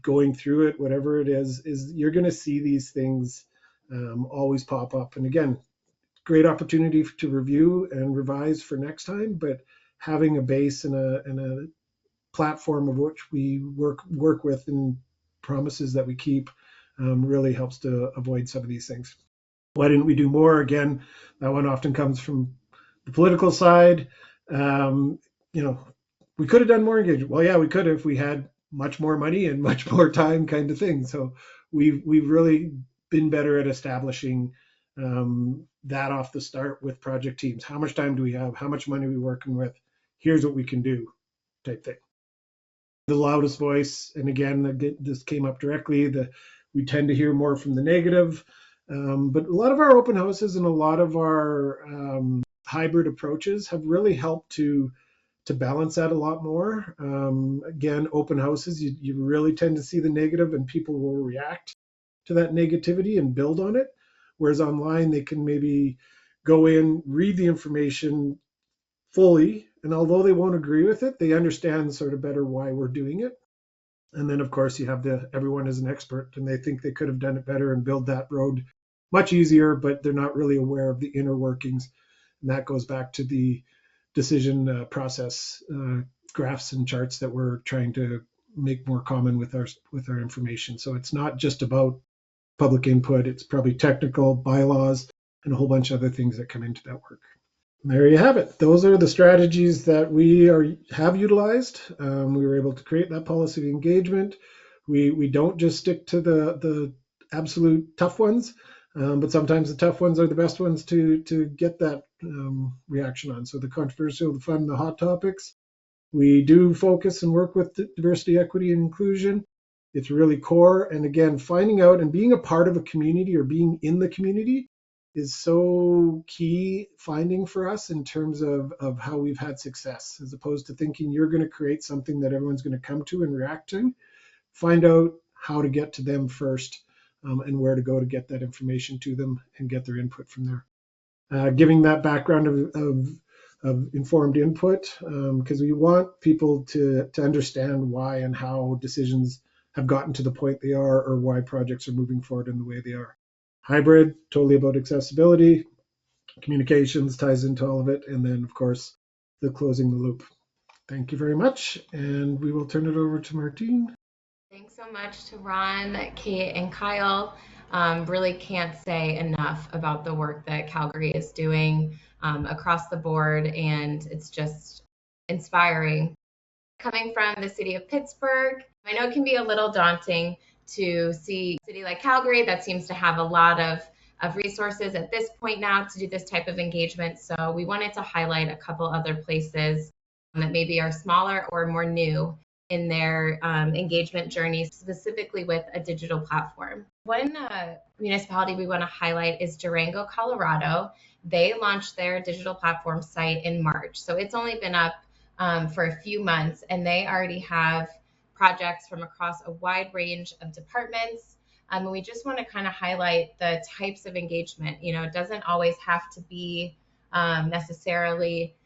going through it, whatever it is you're going to see these things always pop up. And again, great opportunity to review and revise for next time, but having a base and a platform of which we work with and promises that we keep really helps to avoid some of these things. Why didn't we do more? Again, that one often comes from the political side. We could have done more engagement. Well, yeah, we could have if we had much more money and much more time, kind of thing. So we've really been better at establishing that off the start with project teams. How much time do we have? How much money are we working with? Here's what we can do, type thing. The loudest voice, and again, this came up directly, we tend to hear more from the negative. But a lot of our open houses and a lot of our hybrid approaches have really helped to balance that a lot more. Again, open houses, you really tend to see the negative and people will react to that negativity and build on it. Whereas online, they can maybe go in, read the information fully, and although they won't agree with it, they understand sort of better why we're doing it. And then, of course, you have everyone is an expert, and they think they could have done it better and build that road much easier, but they're not really aware of the inner workings. And that goes back to the decision process graphs and charts that we're trying to make more common with our information. So it's not just about public input, it's probably technical, bylaws, and a whole bunch of other things that come into that work. There you have it. Those are the strategies that we have utilized. We were able to create that policy of engagement. We don't just stick to the absolute tough ones, but sometimes the tough ones are the best ones to get that reaction on. So the controversial, the fun, the hot topics. We do focus and work with diversity, equity, and inclusion. It's really core. And again, finding out and being a part of a community or being in the community is so key finding for us in terms of how we've had success, as opposed to thinking you're going to create something that everyone's going to come to and react to. Find out how to get to them first and where to go to get that information to them and get their input from there. Giving that background of informed input, because we want people to understand why and how decisions have gotten to the point they are or why projects are moving forward in the way they are. Hybrid, totally about accessibility. Communications ties into all of it. And then, of course, the closing the loop. Thank you very much. And we will turn it over to Martine. Thanks so much to Ron, Kate, and Kyle. Really can't say enough about the work that Calgary is doing across the board, and it's just inspiring. Coming from the city of Pittsburgh, I know it can be a little daunting to see a city like Calgary that seems to have a lot of resources at this point now to do this type of engagement. So we wanted to highlight a couple other places that maybe are smaller or more new in their engagement journey, specifically with a digital platform. One municipality we want to highlight is Durango, Colorado. They launched their digital platform site in March. So it's only been up for a few months, and they already have projects from across a wide range of departments. And we just want to kind of highlight the types of engagement. It doesn't always have to be necessarily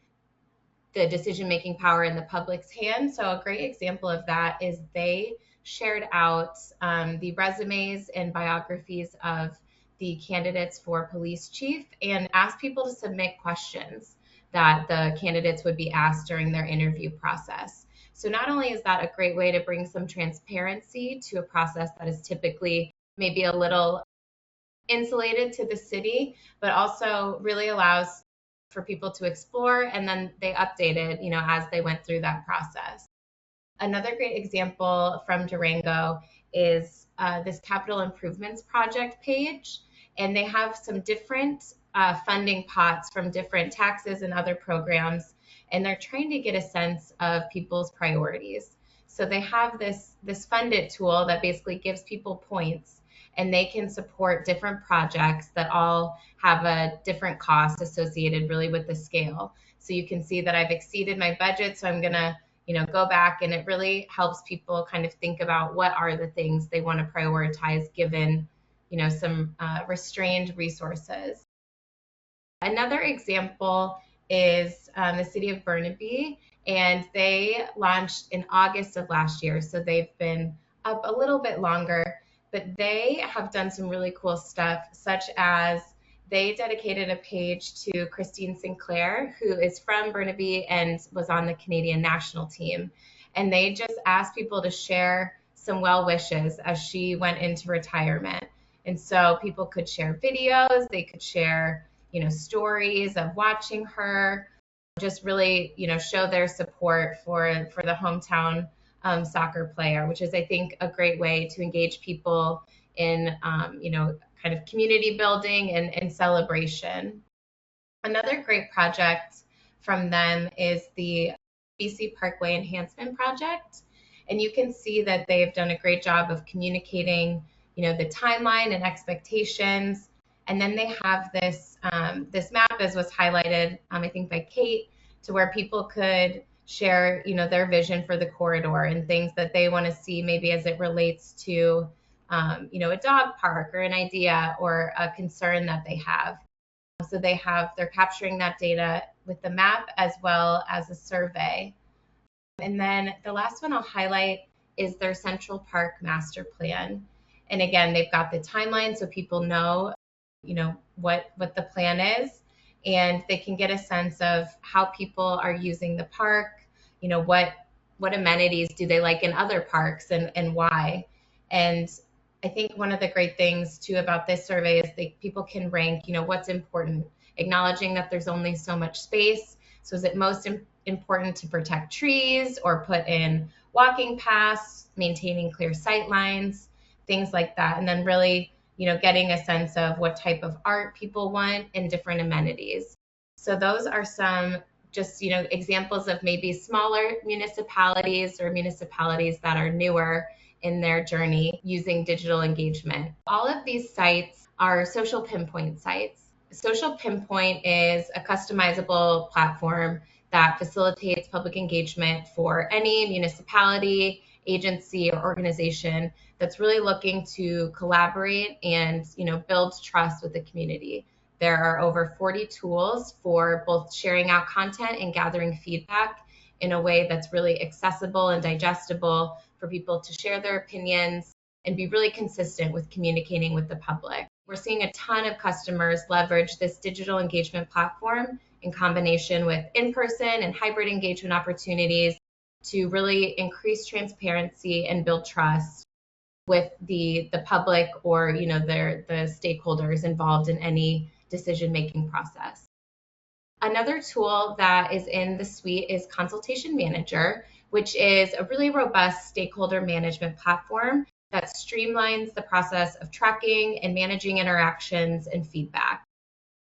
the decision-making power in the public's hands. So a great example of that is they shared out the resumes and biographies of the candidates for police chief and asked people to submit questions that the candidates would be asked during their interview process. So not only is that a great way to bring some transparency to a process that is typically maybe a little insulated to the city, but also really allows for people to explore, and then they updated, as they went through that process. Another great example from Durango is this capital improvements project page, and they have some different funding pots from different taxes and other programs, and they're trying to get a sense of people's priorities. So they have this Fundit tool that basically gives people points, and they can support different projects that all have a different cost associated really with the scale. So you can see that I've exceeded my budget, so I'm gonna go back, and it really helps people kind of think about what are the things they want to prioritize given some restrained resources. Another example is the City of Burnaby, and they launched in August of last year, so they've been up a little bit longer. But they have done some really cool stuff, such as they dedicated a page to Christine Sinclair, who is from Burnaby and was on the Canadian national team. And they just asked people to share some well wishes as she went into retirement. And so people could share videos, they could share, stories of watching her, just really, show their support for the hometown soccer player, which is, I think, a great way to engage people in, kind of community building and celebration. Another great project from them is the BC Parkway Enhancement Project. And you can see that they've done a great job of communicating, the timeline and expectations. And then they have this map, as was highlighted, I think by Kate, to where people could share, their vision for the corridor and things that they want to see maybe as it relates to, a dog park or an idea or a concern that they have. So they're capturing that data with the map as well as a survey. And then the last one I'll highlight is their Central Park Master Plan. And again, they've got the timeline so people know, what the plan is, and they can get a sense of how people are using the park, what amenities do they like in other parks and why. And I think one of the great things too about this survey is people can rank, what's important, acknowledging that there's only so much space. So is it most important to protect trees or put in walking paths, maintaining clear sight lines, things like that. And then really, getting a sense of what type of art people want and different amenities. So those are some just, examples of maybe smaller municipalities or municipalities that are newer in their journey using digital engagement. All of these sites are social pinpoint sites. Social pinpoint is a customizable platform that facilitates public engagement for any municipality, agency, or organization that's really looking to collaborate and build trust with the community. There are over 40 tools for both sharing out content and gathering feedback in a way that's really accessible and digestible for people to share their opinions and be really consistent with communicating with the public. We're seeing a ton of customers leverage this digital engagement platform in combination with in-person and hybrid engagement opportunities to really increase transparency and build trust with the public or the stakeholders involved in any decision-making process. Another tool that is in the suite is Consultation Manager, which is a really robust stakeholder management platform that streamlines the process of tracking and managing interactions and feedback.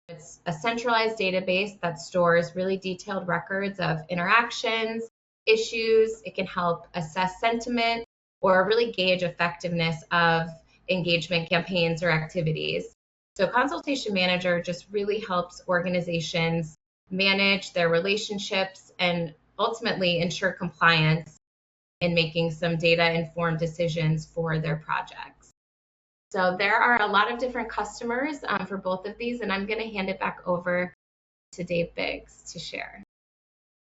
It's a centralized database that stores really detailed records of interactions, issues. It can help assess sentiment or really gauge effectiveness of engagement campaigns or activities. So Consultation Manager just really helps organizations manage their relationships and ultimately ensure compliance in making some data-informed decisions for their projects. So there are a lot of different customers for both of these, and I'm going to hand it back over to Dave Biggs to share.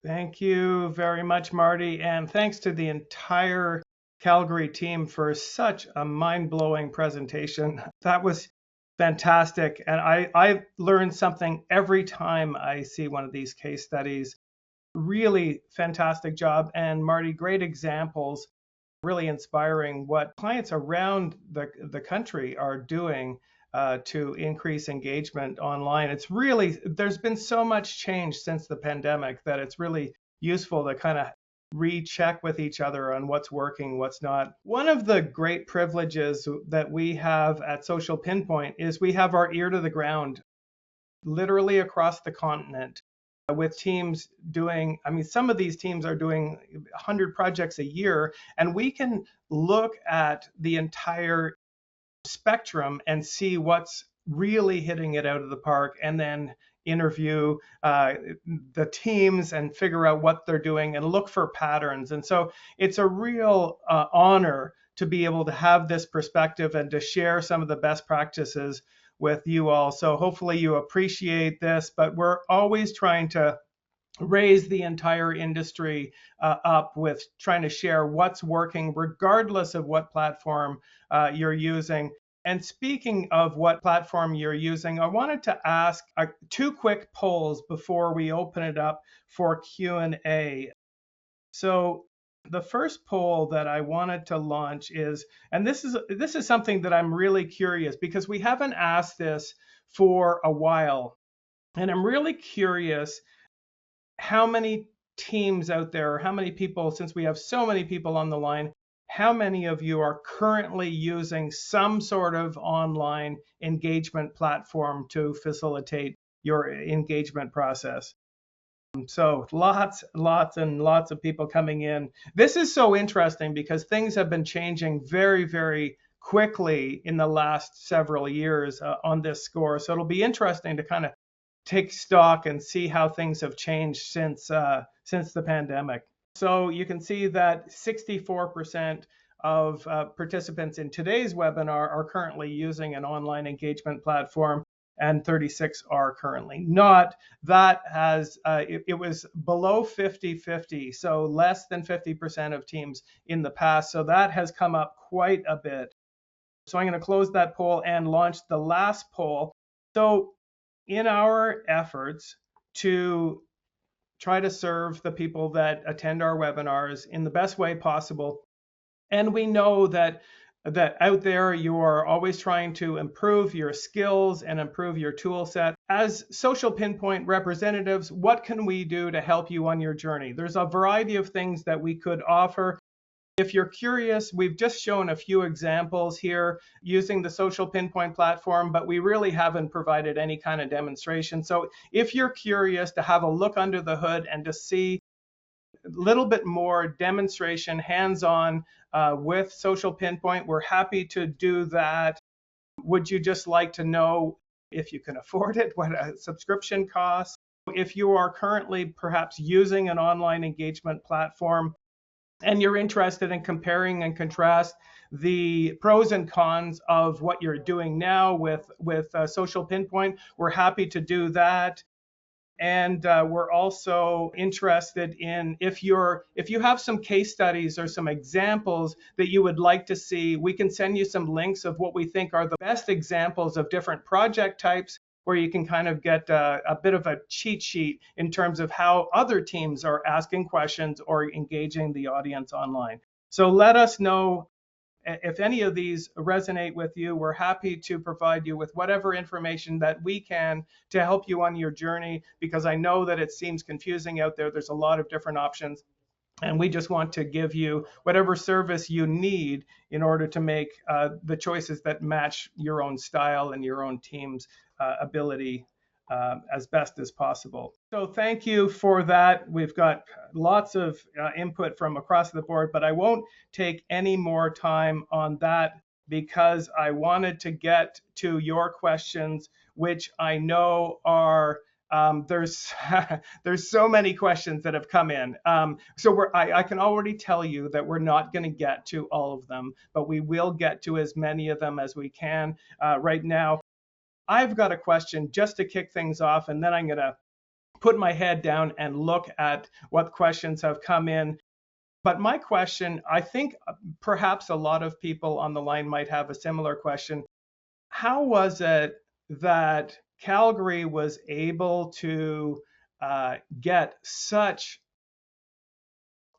Thank you very much, Marty, and thanks to the entire Calgary team for such a mind-blowing presentation. That was fantastic, and I learned something every time I see one of these case studies. Really fantastic job, and Marty, great examples, really inspiring what clients around the country are doing to increase engagement online. It's really, there's been so much change since the pandemic that it's really useful to kind of recheck with each other on what's working, what's not. One of the great privileges that we have at Social Pinpoint is we have our ear to the ground literally across the continent with teams doing, I mean, some of these teams are doing 100 projects a year, and we can look at the entire spectrum and see what's really hitting it out of the park, and then interview the teams and figure out what they're doing and look for patterns. And so it's a real honor to be able to have this perspective and to share some of the best practices with you all. So hopefully you appreciate this, but we're always trying to raise the entire industry up with trying to share what's working regardless of what platform you're using. And speaking of what platform you're using, I wanted to ask two quick polls before we open it up for Q&A. So the first poll that I wanted to launch is, and this is something that I'm really curious, because we haven't asked this for a while, and I'm really curious how many teams out there, or how many people, since we have so many people on the line, how many of you are currently using some sort of online engagement platform to facilitate your engagement process? So lots and lots of people coming in. This is so interesting because things have been changing very, very quickly in the last several years on this score. So it'll be interesting to kind of take stock and see how things have changed since the pandemic. So you can see that 64% of participants in today's webinar are currently using an online engagement platform, and 36 are currently not. That has, it was below 50-50, so less than 50% of teams in the past. So that has come up quite a bit. So I'm going to close that poll and launch the last poll. So in our efforts to try to serve the people that attend our webinars in the best way possible, and we know that out there you are always trying to improve your skills and improve your tool set. As Social Pinpoint representatives, what can we do to help you on your journey? There's a variety of things that we could offer. If you're curious, we've just shown a few examples here using the Social Pinpoint platform, but we really haven't provided any kind of demonstration. So if you're curious to have a look under the hood and to see a little bit more demonstration, hands-on with Social Pinpoint, we're happy to do that. Would you just like to know if you can afford it, what a subscription costs? If you are currently perhaps using an online engagement platform, and you're interested in comparing and contrast the pros and cons of what you're doing now with Social Pinpoint, we're happy to do that. And we're also interested in if you have some case studies or some examples that you would like to see, we can send you some links of what we think are the best examples of different project types, where you can kind of get a bit of a cheat sheet in terms of how other teams are asking questions or engaging the audience online. So let us know if any of these resonate with you. We're happy to provide you with whatever information that we can to help you on your journey, because I know that it seems confusing out there. There's a lot of different options, and we just want to give you whatever service you need in order to make the choices that match your own style and your own team's ability as best as possible. So thank you for that. We've got lots of input from across the board, but I won't take any more time on that because I wanted to get to your questions, which I know are there's there's so many questions that have come in. So I can already tell you that we're not going to get to all of them, but we will get to as many of them as we can right now. I've got a question just to kick things off, and then I'm going to put my head down and look at what questions have come in. But my question, I think perhaps a lot of people on the line might have a similar question. How was it that Calgary was able to get such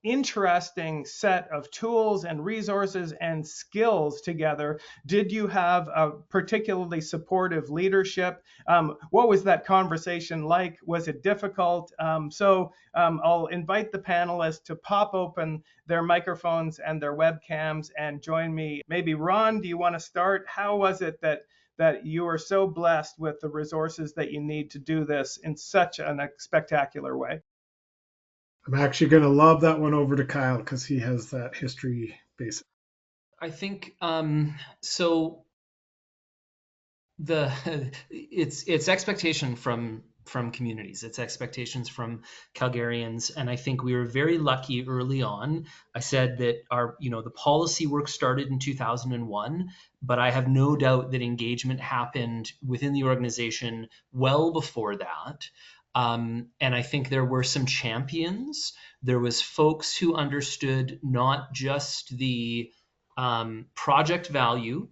interesting set of tools and resources and skills together? Did you have a particularly supportive leadership? What was that conversation like? Was it difficult? I'll invite the panelists to pop open their microphones and their webcams and join me. Maybe Ron, do you want to start? How was it that you were so blessed with the resources that you need to do this in such a spectacular way? I'm actually going to lob that one over to Kyle because he has that history base. I think so. It's expectation from communities, it's expectations from Calgarians, and I think we were very lucky early on. I said that the policy work started in 2001, but I have no doubt that engagement happened within the organization well before that. And I think there were some champions. There was folks who understood not just the project value,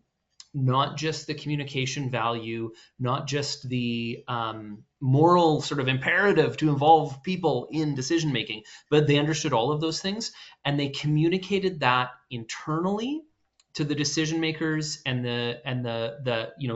not just the communication value, not just the moral sort of imperative to involve people in decision making, but they understood all of those things, and they communicated that internally to the decision makers and the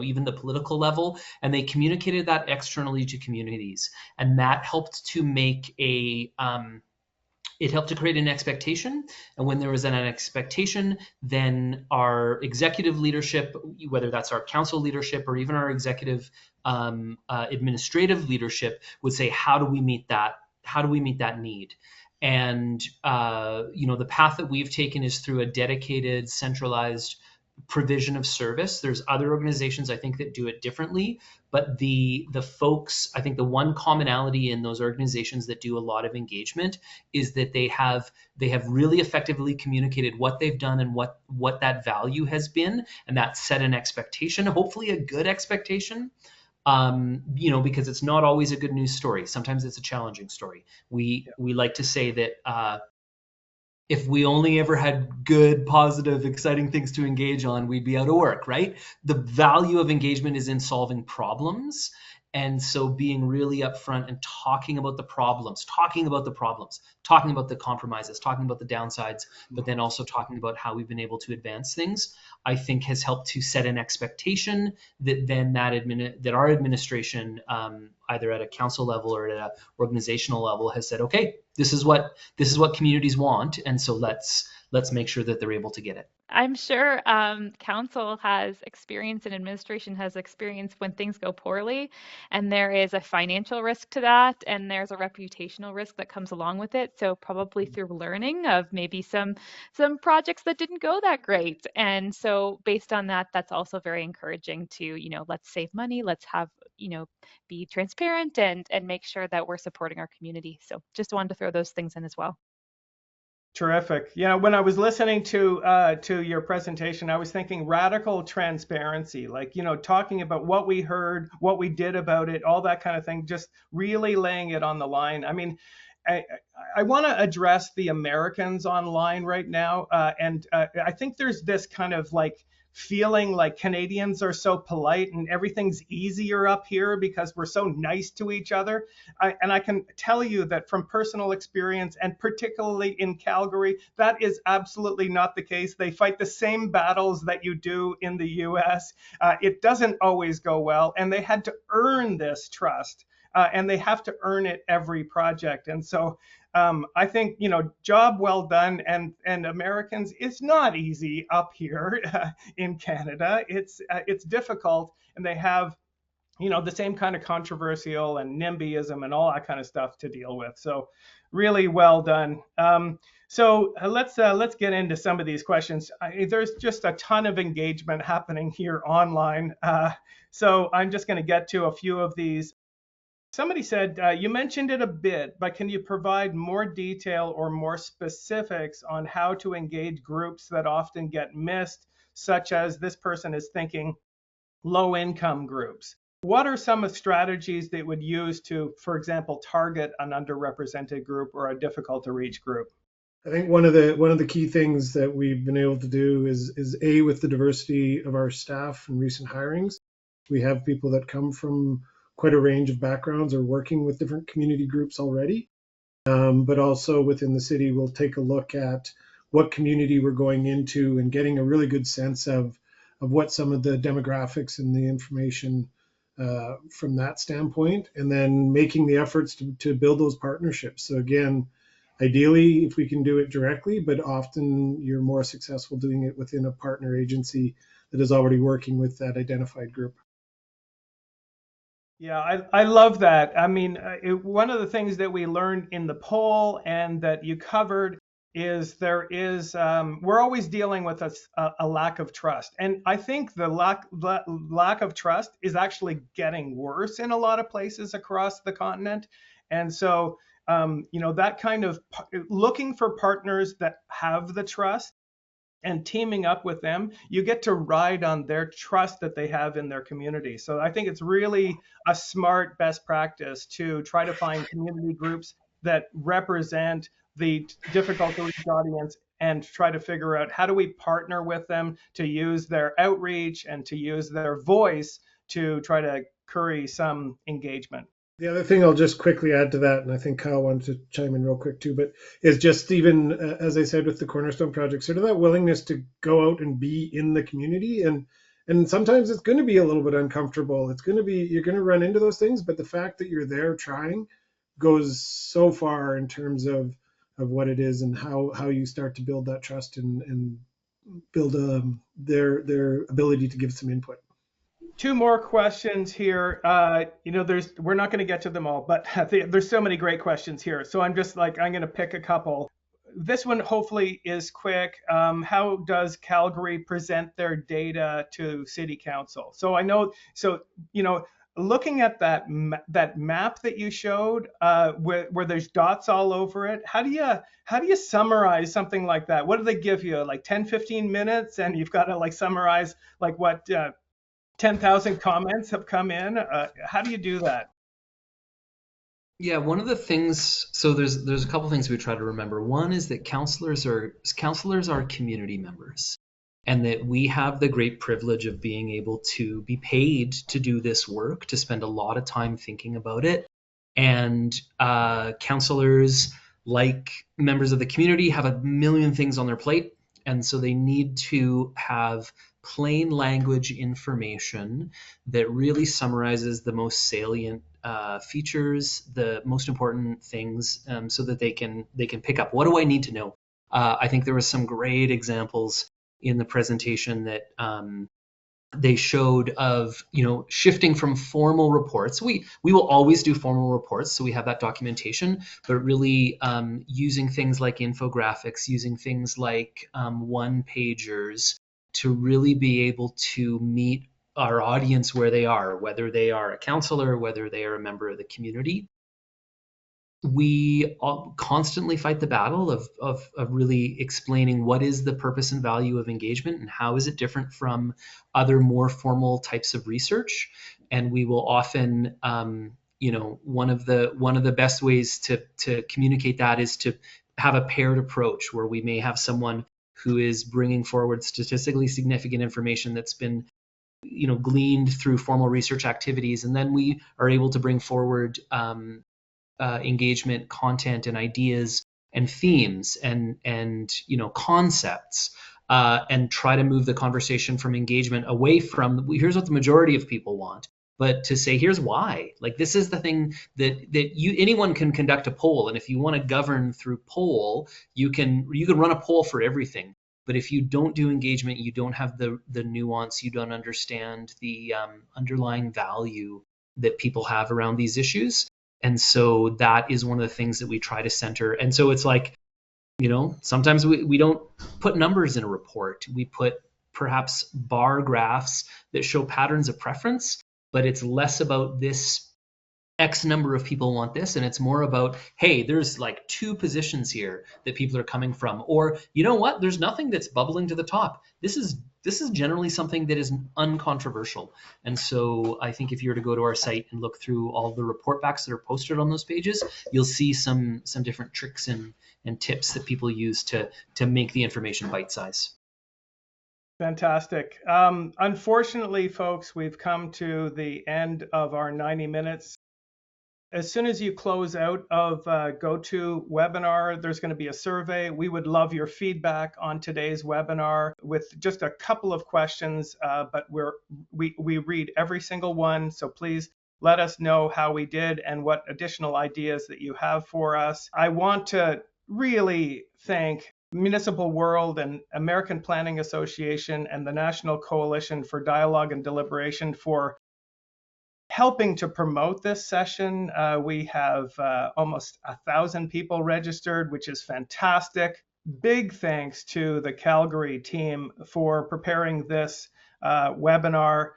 even the political level, and they communicated that externally to communities, and that helped to make it helped to create an expectation. And when there was an expectation, then our executive leadership, whether that's our council leadership or even our executive administrative leadership, would say, how do we meet that? How do we meet that need? And the path that we've taken is through a dedicated, centralized provision of service. There's other organizations, I think, that do it differently, but the folks, I think the one commonality in those organizations that do a lot of engagement is that they have really effectively communicated what they've done and what that value has been, and that set an expectation, hopefully a good expectation. Because it's not always a good news story. Sometimes it's a challenging story. We like to say that if we only ever had good, positive, exciting things to engage on, we'd be out of work, right? The value of engagement is in solving problems. And so being really upfront and talking about the problems, talking about the compromises, talking about the downsides, but then also talking about how we've been able to advance things, I think has helped to set an expectation that then that our administration, either at a council level or at an organizational level, has said, okay, this is what communities want, and so let's make sure that they're able to get it. I'm sure council has experience and administration has experience when things go poorly, and there is a financial risk to that, and there's a reputational risk that comes along with it. So probably through learning of maybe some projects that didn't go that great. And so based on that, that's also very encouraging to, let's save money, let's have, be transparent and make sure that we're supporting our community. So just wanted to throw those things in as well. Terrific. When I was listening to your presentation, I was thinking radical transparency, like, talking about what we heard, what we did about it, all that kind of thing, just really laying it on the line. I mean, I want to address the Americans online right now. And I think there's this kind of like feeling like Canadians are so polite and everything's easier up here because we're so nice to each other. And I can tell you that from personal experience, and particularly in Calgary, that is absolutely not the case. They fight the same battles that you do in the US. It doesn't always go well, and they had to earn this trust. And they have to earn it every project. And so I think, job well done. And Americans, it's not easy up here in Canada. It's difficult, and they have the same kind of controversial and NIMBYism and all that kind of stuff to deal with. So really well done. So let's get into some of these questions. There's just a ton of engagement happening here online. So I'm just going to get to a few of these. Somebody said, you mentioned it a bit, but can you provide more detail or more specifics on how to engage groups that often get missed, such as this person is thinking low-income groups? What are some of the strategies they would use to, for example, target an underrepresented group or a difficult to reach group? I think one of the key things that we've been able to do is with the diversity of our staff and recent hirings, we have people that come from quite a range of backgrounds or working with different community groups already. But also within the city, we'll take a look at what community we're going into and getting a really good sense of what some of the demographics and the information from that standpoint, and then making the efforts to build those partnerships. So again, ideally, if we can do it directly, but often you're more successful doing it within a partner agency that is already working with that identified group. Yeah, I love that. I mean, one of the things that we learned in the poll and that you covered is we're always dealing with a lack of trust. And I think the lack of trust is actually getting worse in a lot of places across the continent. And so, that kind of looking for partners that have the trust and teaming up with them, you get to ride on their trust that they have in their community. So I think it's really a smart best practice to try to find community groups that represent the difficult to reach audience and try to figure out how do we partner with them to use their outreach and to use their voice to try to curry some engagement. The other thing I'll just quickly add to that, and I think Kyle wanted to chime in real quick too, but is just even, as I said, with the Cornerstone Project, sort of that willingness to go out and be in the community. And sometimes it's going to be a little bit uncomfortable. You're going to run into those things, but the fact that you're there trying goes so far in terms of what it is and how you start to build that trust and build their ability to give some input. Two more questions here. We're not going to get to them all, but there's so many great questions here. So I'm going to pick a couple. This one hopefully is quick. How does Calgary present their data to City Council? So I know, looking at that map that you showed, where there's dots all over it, how do you summarize something like that? What do they give you? Like 10, 15 minutes, and you've got to summarize what 10,000 comments have come in. How do you do that? Yeah, one of the things, so there's a couple things we try to remember. One is that counselors are community members, and that we have the great privilege of being able to be paid to do this work, to spend a lot of time thinking about it. And counselors, like members of the community, have a million things on their plate. And so they need to have plain language information that really summarizes the most salient features, the most important things, so that they can pick up, what do I need to know? I think there was some great examples in the presentation that they showed of shifting from formal reports. We will always do formal reports, so we have that documentation, but really using things like infographics, using things like one pagers to really be able to meet our audience where they are, whether they are a counselor, whether they are a member of the community. We constantly fight the battle of really explaining what is the purpose and value of engagement and how is it different from other more formal types of research. And we will often, one of the best ways to communicate that is to have a paired approach where we may have someone who is bringing forward statistically significant information that's been gleaned through formal research activities, and then we are able to bring forward engagement content and ideas and themes and concepts, and try to move the conversation from engagement away from here's what the majority of people want, but to say here's why. This is the thing that anyone can conduct a poll, and if you want to govern through poll, you can run a poll for everything. But if you don't do engagement, you don't have the nuance, you don't understand the underlying value that people have around these issues. And so that is one of the things that we try to center. And so it's like, sometimes we don't put numbers in a report. We put perhaps bar graphs that show patterns of preference, but it's less about this X number of people want this, and it's more about, hey, there's like 2 positions here that people are coming from, or you know what, there's nothing that's bubbling to the top. This is generally something that is uncontroversial. And so I think if you were to go to our site and look through all the report backs that are posted on those pages, you'll see some different tricks and tips that people use to make the information bite size. Fantastic. Unfortunately, folks, we've come to the end of our 90 minutes. As soon as you close out of GoToWebinar, there's going to be a survey. We would love your feedback on today's webinar with just a couple of questions, but we read every single one. So please let us know how we did and what additional ideas that you have for us. I want to really thank Municipal World and American Planning Association and the National Coalition for Dialogue and Deliberation for helping to promote this session. We have almost 1,000 people registered, which is fantastic. Big thanks to the Calgary team for preparing this webinar.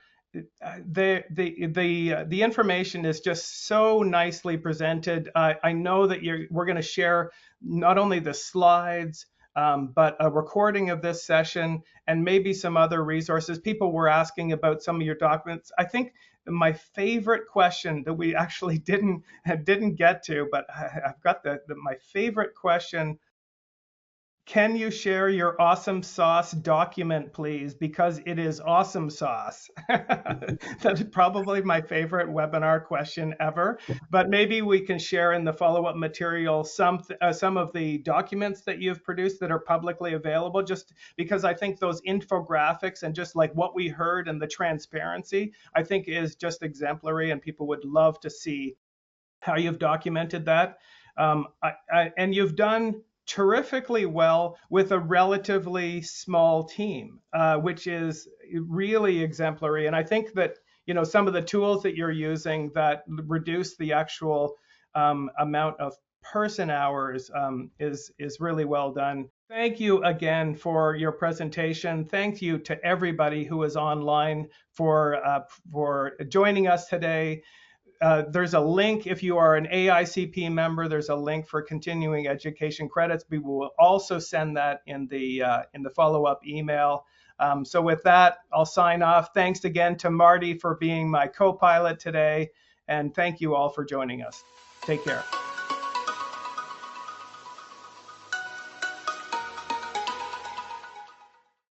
The information is just so nicely presented. I know that we're going to share not only the slides, but a recording of this session and maybe some other resources. People were asking about some of your documents. I think my favorite question that we actually didn't get to, but I've got my favorite question. Can you share your awesome sauce document, please? Because it is awesome sauce. That's probably my favorite webinar question ever. But maybe we can share in the follow-up material some of the documents that you've produced that are publicly available, just because I think those infographics and just like what we heard and the transparency, I think is just exemplary, and people would love to see how you've documented that. And you've done terrifically well with a relatively small team, which is really exemplary. And I think that some of the tools that you're using that reduce the actual amount of person hours is really well done. Thank you again for your presentation. Thank you to everybody who is online for joining us today. There's a link, if you are an AICP member, there's a link for continuing education credits. We will also send that in the follow-up email. So with that, I'll sign off. Thanks again to Marty for being my co-pilot today, and thank you all for joining us. Take care.